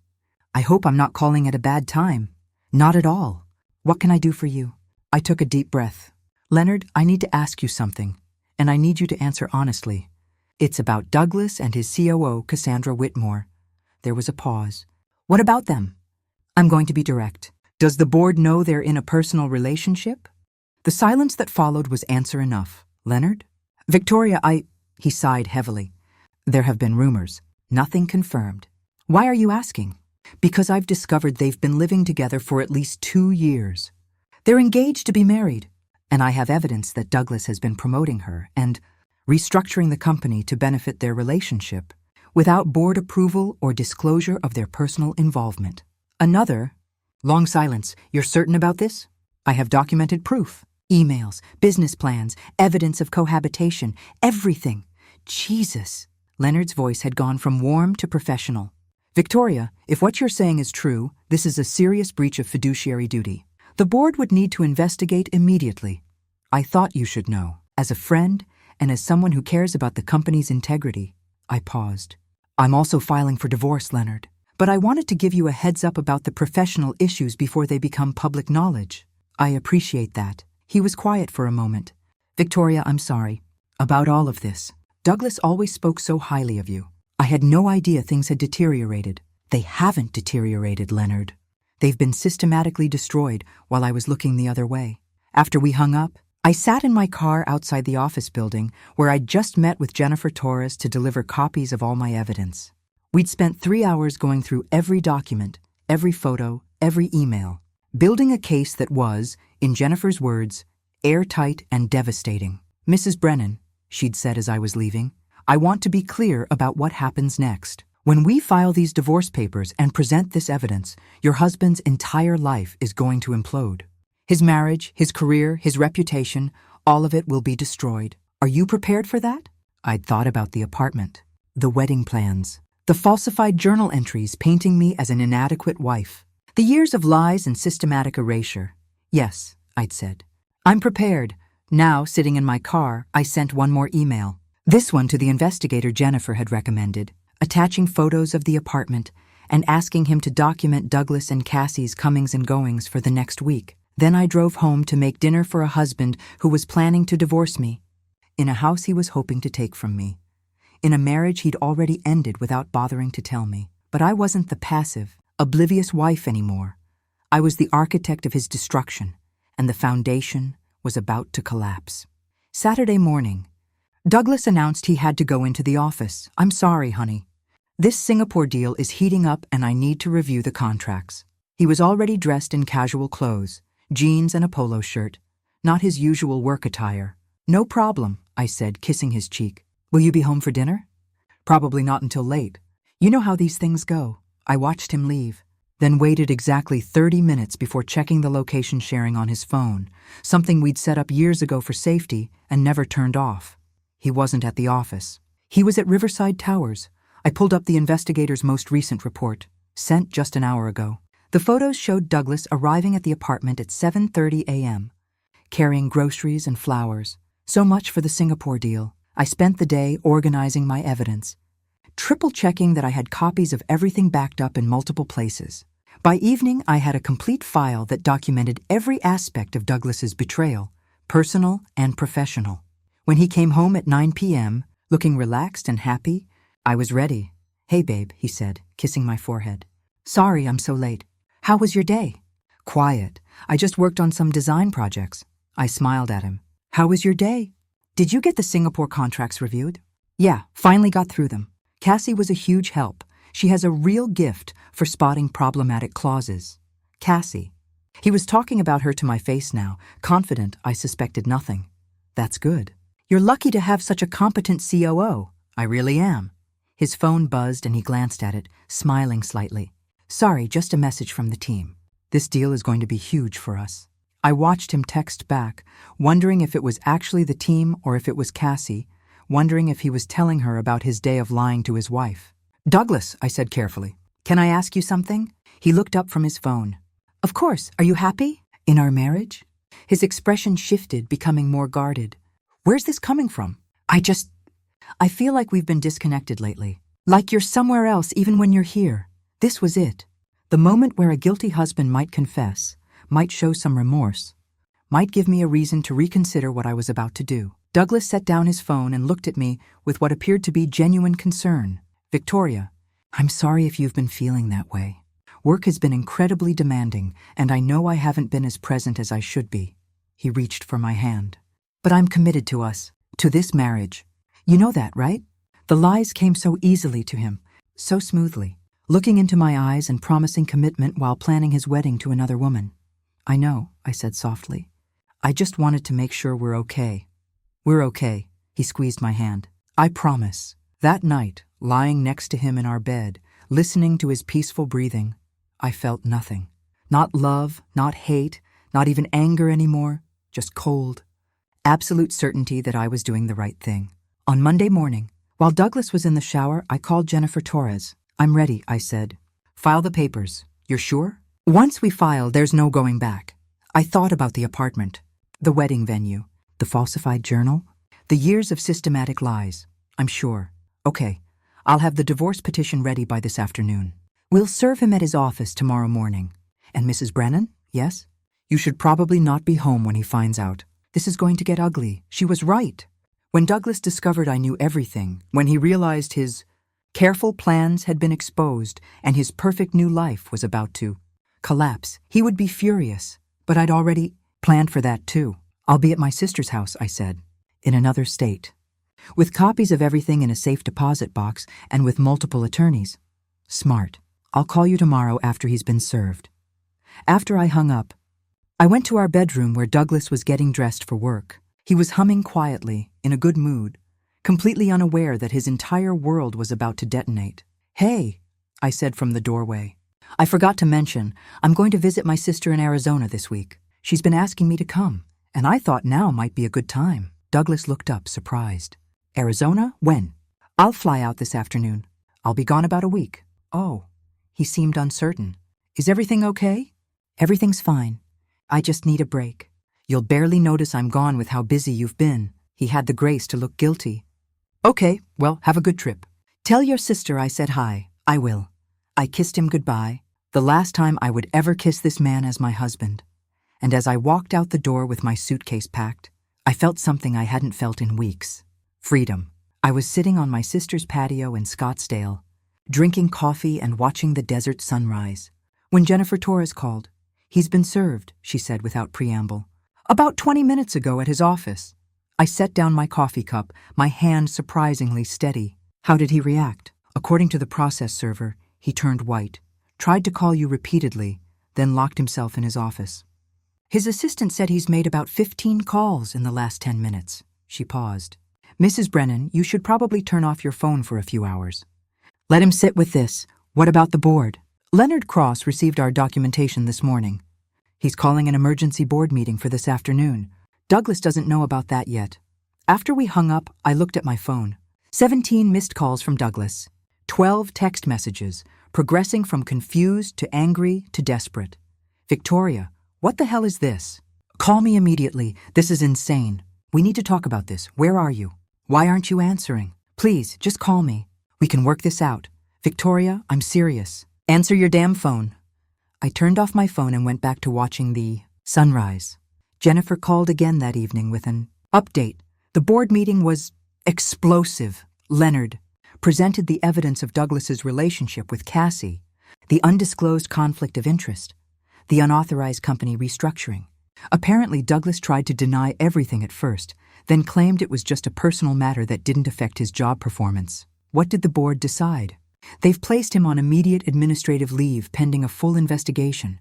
I hope I'm not calling at a bad time." "Not at all. What can I do for you?" I took a deep breath. "Leonard, I need to ask you something, and I need you to answer honestly. It's about Douglas and his COO, Cassandra Whitmore." There was a pause. "What about them?" "I'm going to be direct. Does the board know they're in a personal relationship?" The silence that followed was answer enough. "Leonard?" "Victoria, He sighed heavily. "There have been rumors. Nothing confirmed." "Why are you asking?" "Because I've discovered they've been living together for at least 2 years. They're engaged to be married, and I have evidence that Douglas has been promoting her and restructuring the company to benefit their relationship without board approval or disclosure of their personal involvement." Another long silence. "You're certain about this?" "I have documented proof. Emails, business plans, evidence of cohabitation, everything." "Jesus." Leonard's voice had gone from warm to professional. "Victoria, if what you're saying is true, this is a serious breach of fiduciary duty. The board would need to investigate immediately. I thought you should know. As a friend and as someone who cares about the company's integrity." I paused. "I'm also filing for divorce, Leonard. But I wanted to give you a heads up about the professional issues before they become public knowledge." "I appreciate that." He was quiet for a moment. "Victoria, I'm sorry about all of this. Douglas always spoke so highly of you. I had no idea things had deteriorated." "They haven't deteriorated, Leonard. They've been systematically destroyed while I was looking the other way." After we hung up, I sat in my car outside the office building where I'd just met with Jennifer Torres to deliver copies of all my evidence. We'd spent 3 hours going through every document, every photo, every email, building a case that was, in Jennifer's words, airtight and devastating. "Mrs. Brennan," she'd said as I was leaving, "I want to be clear about what happens next. When we file these divorce papers and present this evidence, your husband's entire life is going to implode. His marriage, his career, his reputation, all of it will be destroyed. Are you prepared for that?" I'd thought about the apartment, the wedding plans, the falsified journal entries painting me as an inadequate wife, the years of lies and systematic erasure. "Yes," I'd said. "I'm prepared." Now, sitting in my car, I sent one more email. This one to the investigator Jennifer had recommended, attaching photos of the apartment and asking him to document Douglas and Cassie's comings and goings for the next week. Then I drove home to make dinner for a husband who was planning to divorce me, in a house he was hoping to take from me, in a marriage he'd already ended without bothering to tell me. But I wasn't the passive, oblivious wife anymore. I was the architect of his destruction, and the foundation was about to collapse. Saturday morning, Douglas announced he had to go into the office. "I'm sorry, honey. This Singapore deal is heating up and I need to review the contracts." He was already dressed in casual clothes, jeans and a polo shirt, not his usual work attire. "No problem," I said, kissing his cheek. "Will you be home for dinner?" "Probably not until late. You know how these things go." I watched him leave, then waited exactly 30 minutes before checking the location sharing on his phone, something we'd set up years ago for safety and never turned off. He wasn't at the office. He was at Riverside Towers. I pulled up the investigator's most recent report, sent just an hour ago. The photos showed Douglas arriving at the apartment at 7:30 a.m., carrying groceries and flowers. So much for the Singapore deal. I spent the day organizing my evidence, triple-checking that I had copies of everything backed up in multiple places. By evening, I had a complete file that documented every aspect of Douglas's betrayal, personal and professional. When he came home at 9 p.m., looking relaxed and happy, I was ready. "Hey, babe," he said, kissing my forehead. "Sorry I'm so late. How was your day?" "Quiet. I just worked on some design projects. I smiled at him. How was your day? Did you get the Singapore contracts reviewed? Yeah, finally got through them. Cassie was a huge help. She has a real gift for spotting problematic clauses. Cassie. He was talking about her to my face now, confident I suspected nothing. That's good. You're lucky to have such a competent COO. I really am. His phone buzzed and he glanced at it, smiling slightly. Sorry, just a message from the team. This deal is going to be huge for us. I watched him text back, wondering if it was actually the team or if it was Cassie, wondering if he was telling her about his day of lying to his wife. Douglas, I said carefully, can I ask you something? He looked up from his phone. Of course. Are you happy? In our marriage? His expression shifted, becoming more guarded. Where's this coming from? I feel like we've been disconnected lately. Like you're somewhere else even when you're here. This was it. The moment where a guilty husband might confess, might show some remorse, might give me a reason to reconsider what I was about to do. Douglas set down his phone and looked at me with what appeared to be genuine concern. Victoria, I'm sorry if you've been feeling that way. Work has been incredibly demanding, and I know I haven't been as present as I should be. He reached for my hand. But I'm committed to us, to this marriage. You know that, right? The lies came so easily to him, so smoothly, looking into my eyes and promising commitment while planning his wedding to another woman. I know, I said softly. I just wanted to make sure we're okay. We're okay, he squeezed my hand. I promise. That night, lying next to him in our bed, listening to his peaceful breathing, I felt nothing. Not love, not hate, not even anger anymore, just cold. Absolute certainty that I was doing the right thing. On Monday morning, while Douglas was in the shower, I called Jennifer Torres. I'm ready, I said. File the papers. You're sure? Once we file, there's no going back. I thought about the apartment, the wedding venue, the falsified journal, the years of systematic lies. I'm sure. Okay, I'll have the divorce petition ready by this afternoon. We'll serve him at his office tomorrow morning. And Mrs. Brennan, yes? You should probably not be home when he finds out. This is going to get ugly. She was right. When Douglas discovered I knew everything, when he realized his careful plans had been exposed and his perfect new life was about to collapse, he would be furious. But I'd already planned for that too. I'll be at my sister's house, I said, in another state, with copies of everything in a safe deposit box and with multiple attorneys. Smart. I'll call you tomorrow after he's been served. After I hung up, I went to our bedroom where Douglas was getting dressed for work. He was humming quietly, in a good mood, completely unaware that his entire world was about to detonate. Hey, I said from the doorway. I forgot to mention, I'm going to visit my sister in Arizona this week. She's been asking me to come, and I thought now might be a good time. Douglas looked up, surprised. Arizona? When? I'll fly out this afternoon. I'll be gone about a week. Oh. He seemed uncertain. Is everything okay? Everything's fine. I just need a break. You'll barely notice I'm gone with how busy you've been. He had the grace to look guilty. Okay, well, have a good trip. Tell your sister I said hi. I will. I kissed him goodbye, the last time I would ever kiss this man as my husband. And as I walked out the door with my suitcase packed, I felt something I hadn't felt in weeks. Freedom. I was sitting on my sister's patio in Scottsdale, drinking coffee and watching the desert sunrise, when Jennifer Torres called. He's been served, she said without preamble. About 20 minutes ago at his office. I set down my coffee cup, my hand surprisingly steady. How did he react? According to the process server, he turned white, tried to call you repeatedly, then locked himself in his office. His assistant said he's made about 15 calls in the last 10 minutes. She paused. Mrs. Brennan, you should probably turn off your phone for a few hours. Let him sit with this. What about the board? Leonard Cross received our documentation this morning. He's calling an emergency board meeting for this afternoon. Douglas doesn't know about that yet. After we hung up, I looked at my phone. 17 missed calls from Douglas. 12 text messages, progressing from confused to angry to desperate. Victoria, what the hell is this? Call me immediately. This is insane. We need to talk about this. Where are you? Why aren't you answering? Please, just call me. We can work this out. Victoria, I'm serious. Answer your damn phone. I turned off my phone and went back to watching the sunrise. Jennifer called again that evening with an update. The board meeting was explosive. Leonard presented the evidence of Douglas's relationship with Cassie, the undisclosed conflict of interest, the unauthorized company restructuring. Apparently, Douglas tried to deny everything at first, then claimed it was just a personal matter that didn't affect his job performance. What did the board decide? They've placed him on immediate administrative leave pending a full investigation.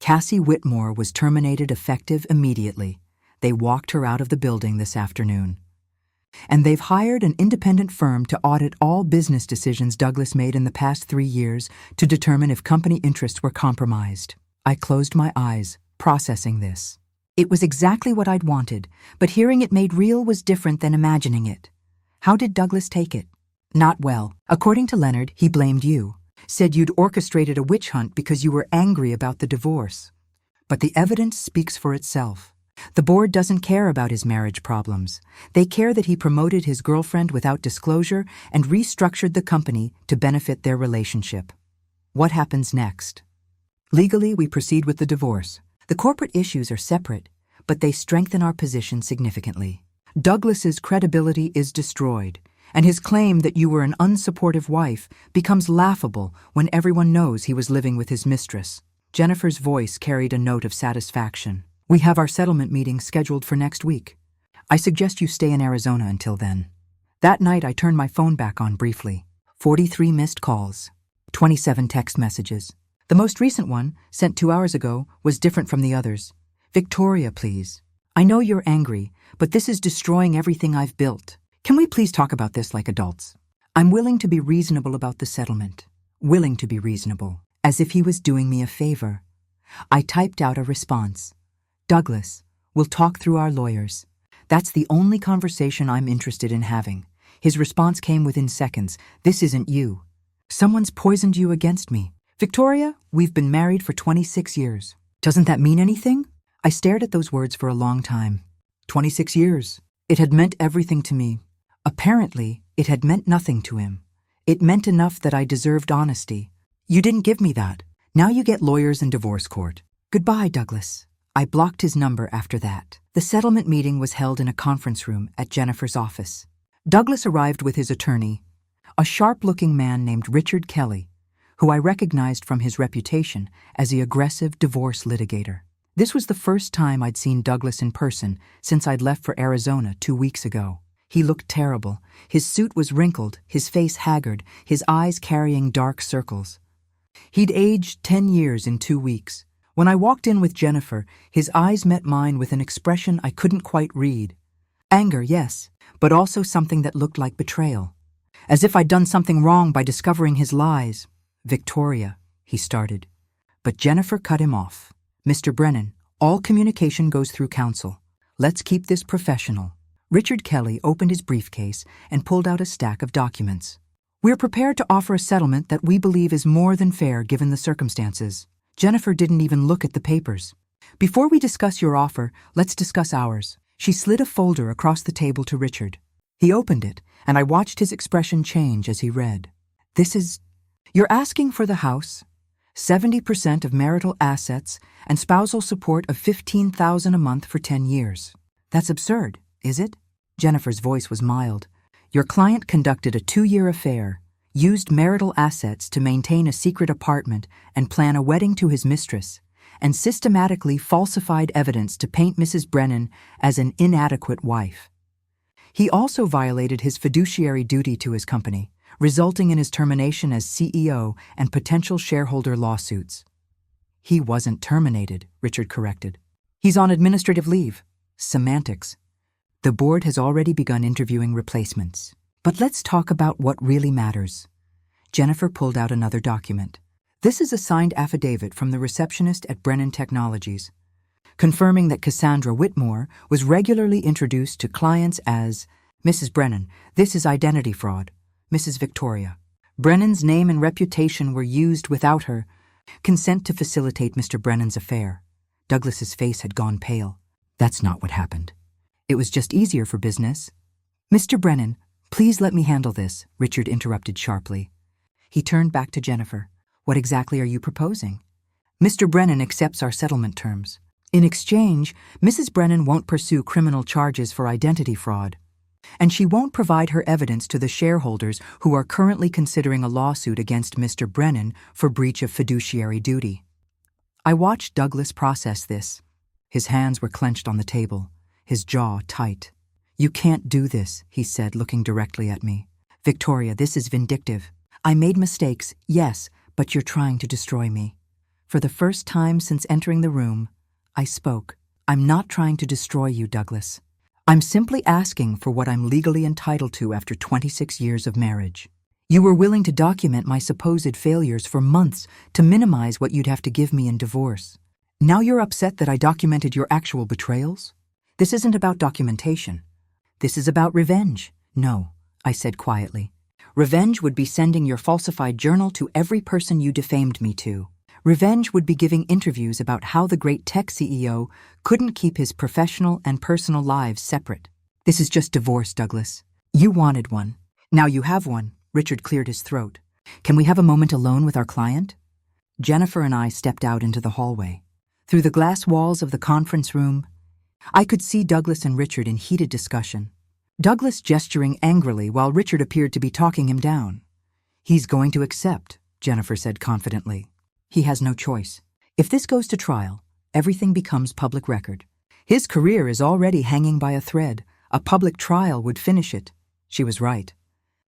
Cassie Whitmore was terminated effective immediately. They walked her out of the building this afternoon. And they've hired an independent firm to audit all business decisions Douglas made in the past 3 years to determine if company interests were compromised. I closed my eyes, processing this. It was exactly what I'd wanted, but hearing it made real was different than imagining it. How did Douglas take it? Not well. According to Leonard, he blamed you, said you'd orchestrated a witch hunt because you were angry about the divorce. But the evidence speaks for itself. The board doesn't care about his marriage problems. They care that he promoted his girlfriend without disclosure and restructured the company to benefit their relationship. What happens next? Legally, we proceed with the divorce. The corporate issues are separate, but they strengthen our position significantly. Douglas's credibility is destroyed, and his claim that you were an unsupportive wife becomes laughable when everyone knows he was living with his mistress. Jennifer's voice carried a note of satisfaction. We have our settlement meeting scheduled for next week. I suggest you stay in Arizona until then. That night, I turned my phone back on briefly. 43 missed calls, 27 text messages. The most recent one, sent 2 hours ago, was different from the others. Victoria, please. I know you're angry, but this is destroying everything I've built. Can we please talk about this like adults? I'm willing to be reasonable about the settlement. Willing to be reasonable, as if he was doing me a favor. I typed out a response. Douglas, we'll talk through our lawyers. That's the only conversation I'm interested in having. His response came within seconds. This isn't you. Someone's poisoned you against me. Victoria, we've been married for 26 years. Doesn't that mean anything? I stared at those words for a long time. 26 years. It had meant everything to me. Apparently, it had meant nothing to him. It meant enough that I deserved honesty. You didn't give me that. Now you get lawyers in divorce court. Goodbye, Douglas. I blocked his number after that. The settlement meeting was held in a conference room at Jennifer's office. Douglas arrived with his attorney, a sharp-looking man named Richard Kelly, who I recognized from his reputation as the aggressive divorce litigator. This was the first time I'd seen Douglas in person since I'd left for Arizona 2 weeks ago. He looked terrible. His suit was wrinkled, his face haggard, his eyes carrying dark circles. He'd aged 10 years in 2 weeks. When I walked in with Jennifer, his eyes met mine with an expression I couldn't quite read. Anger, yes, but also something that looked like betrayal. As if I'd done something wrong by discovering his lies. Victoria, he started. But Jennifer cut him off. Mr. Brennan, all communication goes through counsel. Let's keep this professional. Richard Kelly opened his briefcase and pulled out a stack of documents. We're prepared to offer a settlement that we believe is more than fair given the circumstances. Jennifer didn't even look at the papers. Before we discuss your offer, let's discuss ours. She slid a folder across the table to Richard. He opened it, and I watched his expression change as he read. You're asking for the house, 70% of marital assets, and spousal support of $15,000 a month for 10 years. That's absurd, is it? Jennifer's voice was mild. Your client conducted a 2-year affair, used marital assets to maintain a secret apartment and plan a wedding to his mistress, and systematically falsified evidence to paint Mrs. Brennan as an inadequate wife. He also violated his fiduciary duty to his company, resulting in his termination as CEO and potential shareholder lawsuits. He wasn't terminated, Richard corrected. He's on administrative leave. Semantics. The board has already begun interviewing replacements. But let's talk about what really matters. Jennifer pulled out another document. This is a signed affidavit from the receptionist at Brennan Technologies, confirming that Cassandra Whitmore was regularly introduced to clients as Mrs. Brennan. This is identity fraud. Mrs. Victoria. Brennan's name and reputation were used without her consent to facilitate Mr. Brennan's affair. Douglas's face had gone pale. That's not what happened. It was just easier for business. Mr. Brennan, please let me handle this, Richard interrupted sharply. He turned back to Jennifer. What exactly are you proposing? Mr. Brennan accepts our settlement terms. In exchange, Mrs. Brennan won't pursue criminal charges for identity fraud, and she won't provide her evidence to the shareholders who are currently considering a lawsuit against Mr. Brennan for breach of fiduciary duty. I watched Douglas process this. His hands were clenched on the table, his jaw tight. "You can't do this," he said, looking directly at me. "Victoria, this is vindictive. I made mistakes, yes, but you're trying to destroy me." For the first time since entering the room, I spoke. "I'm not trying to destroy you, Douglas. I'm simply asking for what I'm legally entitled to after 26 years of marriage. You were willing to document my supposed failures for months to minimize what you'd have to give me in divorce. Now you're upset that I documented your actual betrayals? This isn't about documentation. This is about revenge." "No," I said quietly. "Revenge would be sending your falsified journal to every person you defamed me to. Revenge would be giving interviews about how the great tech CEO couldn't keep his professional and personal lives separate. This is just divorce, Douglas. You wanted one. Now you have one." Richard cleared his throat. "Can we have a moment alone with our client?" Jennifer and I stepped out into the hallway. Through the glass walls of the conference room, I could see Douglas and Richard in heated discussion. Douglas gesturing angrily while Richard appeared to be talking him down. "He's going to accept," Jennifer said confidently. "He has no choice. If this goes to trial, everything becomes public record. His career is already hanging by a thread. A public trial would finish it." She was right.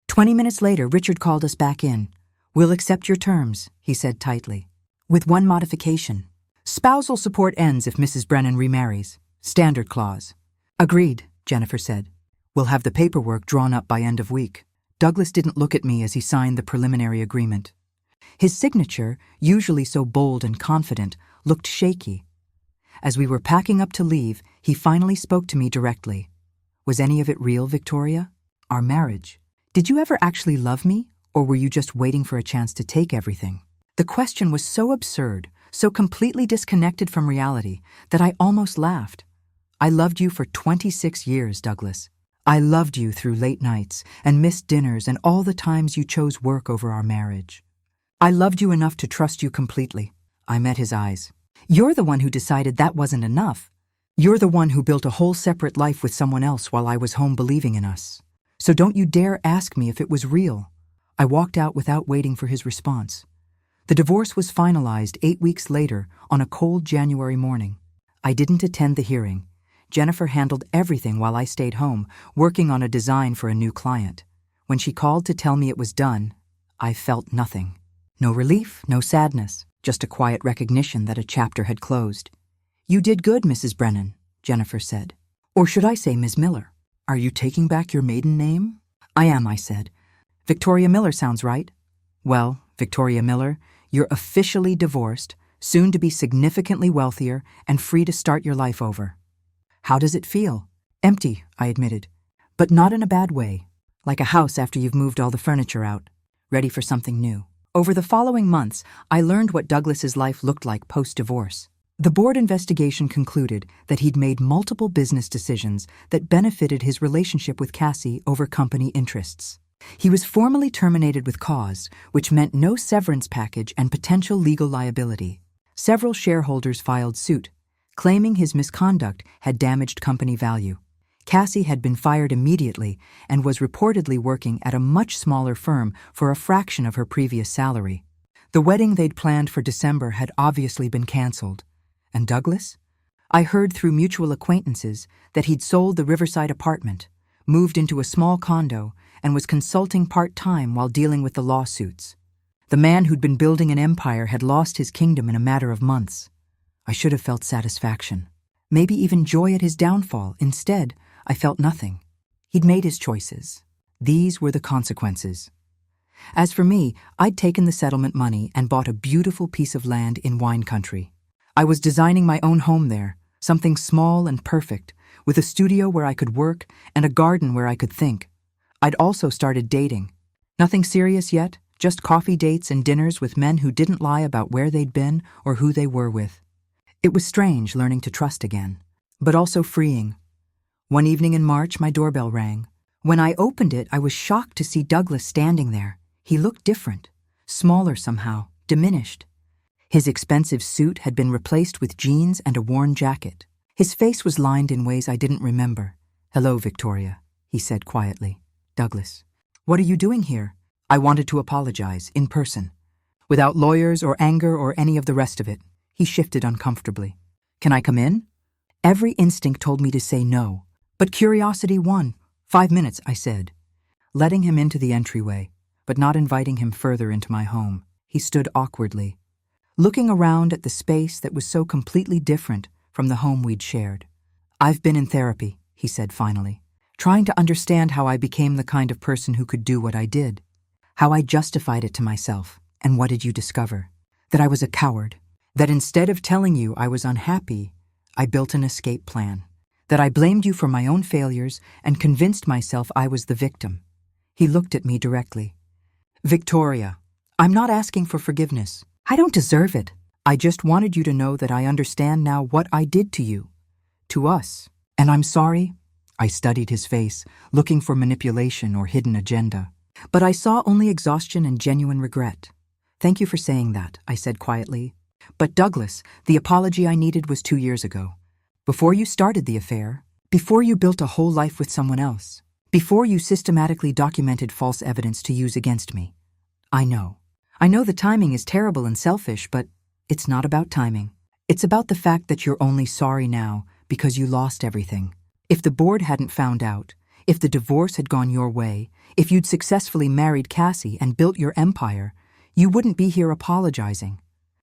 20 minutes later, Richard called us back in. "We'll accept your terms," he said tightly. "With one modification. Spousal support ends if Mrs. Brennan remarries. Standard clause." "Agreed," Jennifer said. "We'll have the paperwork drawn up by end of week." Douglas didn't look at me as he signed the preliminary agreement. His signature, usually so bold and confident, looked shaky. As we were packing up to leave, he finally spoke to me directly. "Was any of it real, Victoria? Our marriage? Did you ever actually love me, or were you just waiting for a chance to take everything?" The question was so absurd, so completely disconnected from reality, that I almost laughed. "I loved you for 26 years, Douglas. I loved you through late nights and missed dinners and all the times you chose work over our marriage. I loved you enough to trust you completely." I met his eyes. "You're the one who decided that wasn't enough. You're the one who built a whole separate life with someone else while I was home believing in us. So don't you dare ask me if it was real." I walked out without waiting for his response. The divorce was finalized 8 weeks later on a cold January morning. I didn't attend the hearing. Jennifer handled everything while I stayed home, working on a design for a new client. When she called to tell me it was done, I felt nothing. No relief, no sadness, just a quiet recognition that a chapter had closed. "You did good, Mrs. Brennan," Jennifer said. "Or should I say Ms. Miller? Are you taking back your maiden name?" "I am," I said. "Victoria Miller sounds right." "Well, Victoria Miller, you're officially divorced, soon to be significantly wealthier, and free to start your life over." "How does it feel?" "Empty," I admitted. "But not in a bad way. Like a house after you've moved all the furniture out. Ready for something new." Over the following months, I learned what Douglas's life looked like post-divorce. The board investigation concluded that he'd made multiple business decisions that benefited his relationship with Cassie over company interests. He was formally terminated with cause, which meant no severance package and potential legal liability. Several shareholders filed suit, claiming his misconduct had damaged company value. Cassie had been fired immediately and was reportedly working at a much smaller firm for a fraction of her previous salary. The wedding they'd planned for December had obviously been canceled. And Douglas? I heard through mutual acquaintances that he'd sold the Riverside apartment, moved into a small condo, and was consulting part-time while dealing with the lawsuits. The man who'd been building an empire had lost his kingdom in a matter of months. I should have felt satisfaction, maybe even joy at his downfall. Instead, I felt nothing. He'd made his choices. These were the consequences. As for me, I'd taken the settlement money and bought a beautiful piece of land in wine country. I was designing my own home there, something small and perfect, with a studio where I could work and a garden where I could think. I'd also started dating. Nothing serious yet, just coffee dates and dinners with men who didn't lie about where they'd been or who they were with. It was strange learning to trust again, but also freeing. One evening in March, my doorbell rang. When I opened it, I was shocked to see Douglas standing there. He looked different, smaller somehow, diminished. His expensive suit had been replaced with jeans and a worn jacket. His face was lined in ways I didn't remember. "Hello, Victoria," he said quietly. "Douglas, what are you doing here?" I wanted to apologize, in person, without lawyers or anger or any of the rest of it. He shifted uncomfortably. Can I come in? Every instinct told me to say no, but curiosity won. 5 minutes, I said, letting him into the entryway, but not inviting him further into my home. He stood awkwardly, looking around at the space that was so completely different from the home we'd shared. I've been in therapy, he said finally, trying to understand how I became the kind of person who could do what I did, how I justified it to myself. And what did you discover? That I was a coward, that instead of telling you I was unhappy, I built an escape plan, that I blamed you for my own failures and convinced myself I was the victim. He looked at me directly. Victoria, I'm not asking for forgiveness. I don't deserve it. I just wanted you to know that I understand now what I did to you, to us. And I'm sorry. I studied his face, looking for manipulation or hidden agenda. But I saw only exhaustion and genuine regret. Thank you for saying that, I said quietly. But Douglas, the apology I needed was 2 years ago. Before you started the affair, before you built a whole life with someone else, before you systematically documented false evidence to use against me. I know the timing is terrible and selfish, but it's not about timing. It's about the fact that you're only sorry now because you lost everything. If the board hadn't found out, if the divorce had gone your way, if you'd successfully married Cassie and built your empire, you wouldn't be here apologizing.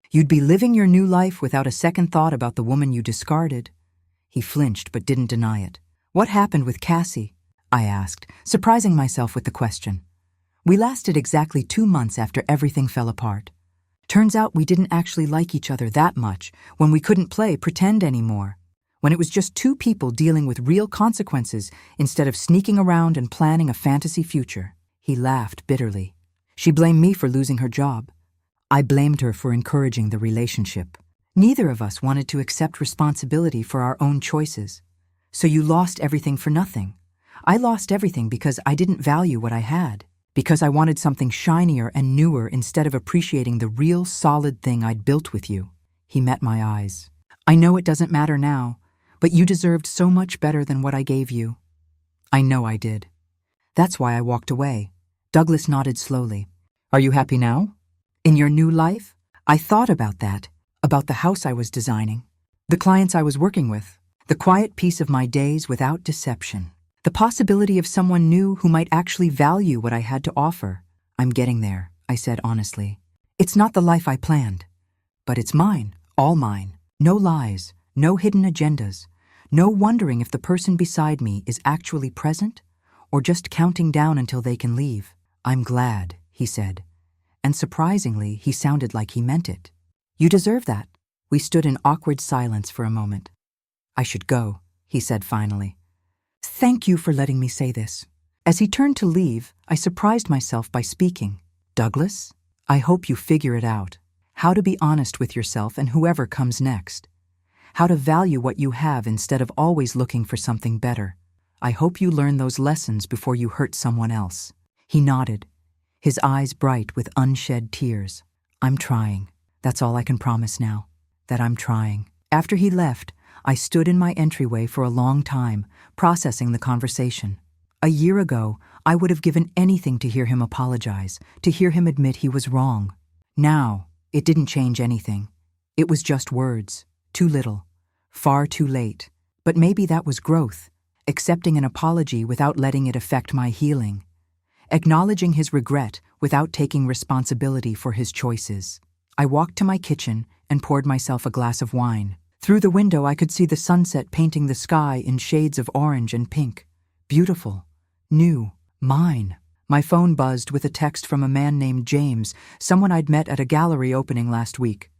You'd be living your new life without a second thought about the woman you discarded. He flinched but didn't deny it. What happened with Cassie? I asked, surprising myself with the question. We lasted exactly 2 months after everything fell apart. Turns out we didn't actually like each other that much when we couldn't play pretend anymore, when it was just 2 people dealing with real consequences instead of sneaking around and planning a fantasy future. He laughed bitterly. She blamed me for losing her job. I blamed her for encouraging the relationship. Neither of us wanted to accept responsibility for our own choices. So you lost everything for nothing. I lost everything because I didn't value what I had, because I wanted something shinier and newer instead of appreciating the real solid thing I'd built with you. He met my eyes. I know it doesn't matter now, but you deserved so much better than what I gave you. I know I did. That's why I walked away. Douglas nodded slowly. Are you happy now? In your new life? I thought about that, about the house I was designing, the clients I was working with, the quiet peace of my days without deception, the possibility of someone new who might actually value what I had to offer. I'm getting there, I said honestly. It's not the life I planned, but it's mine, all mine. No lies, no hidden agendas, no wondering if the person beside me is actually present or just counting down until they can leave. I'm glad, he said. And surprisingly, he sounded like he meant it. You deserve that. We stood in awkward silence for a moment. I should go, he said finally. Thank you for letting me say this. As he turned to leave, I surprised myself by speaking. Douglas, I hope you figure it out. How to be honest with yourself and whoever comes next. How to value what you have instead of always looking for something better. I hope you learn those lessons before you hurt someone else. He nodded, his eyes bright with unshed tears. I'm trying. That's all I can promise now, that I'm trying. After he left, I stood in my entryway for a long time, processing the conversation. A year ago, I would have given anything to hear him apologize, to hear him admit he was wrong. Now, it didn't change anything. It was just words. Too little. Far too late. But maybe that was growth, accepting an apology without letting it affect my healing. Acknowledging his regret without taking responsibility for his choices. I walked to my kitchen and poured myself a glass of wine. Through the window, I could see the sunset painting the sky in shades of orange and pink. Beautiful. New. Mine. My phone buzzed with a text from a man named James, someone I'd met at a gallery opening last week.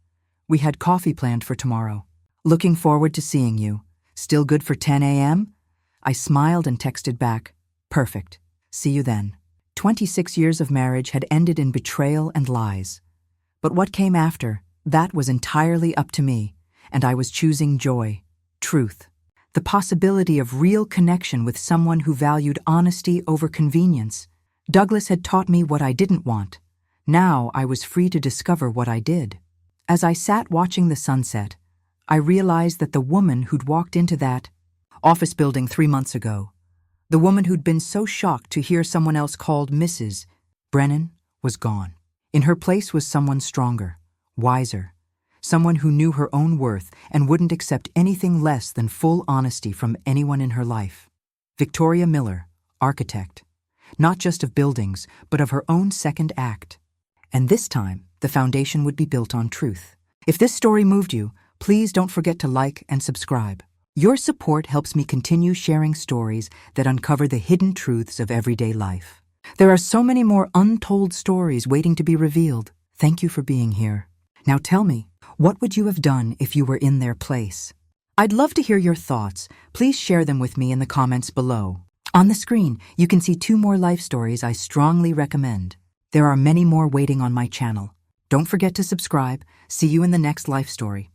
We had coffee planned for tomorrow. Looking forward to seeing you. Still good for 10 a.m.? I smiled and texted back. Perfect. See you then. 26 years of marriage had ended in betrayal and lies. But what came after, that was entirely up to me, and I was choosing joy, truth, the possibility of real connection with someone who valued honesty over convenience. Douglas had taught me what I didn't want. Now I was free to discover what I did. As I sat watching the sunset, I realized that the woman who'd walked into that office building 3 months ago, the woman who'd been so shocked to hear someone else called Mrs. Brennan, was gone. In her place was someone stronger, wiser, someone who knew her own worth and wouldn't accept anything less than full honesty from anyone in her life. Victoria Miller, architect, not just of buildings, but of her own second act. And this time, the foundation would be built on truth. If this story moved you, please don't forget to like and subscribe. Your support helps me continue sharing stories that uncover the hidden truths of everyday life. There are so many more untold stories waiting to be revealed. Thank you for being here. Now tell me, what would you have done if you were in their place? I'd love to hear your thoughts. Please share them with me in the comments below. On the screen, you can see 2 more life stories I strongly recommend. There are many more waiting on my channel. Don't forget to subscribe. See you in the next life story.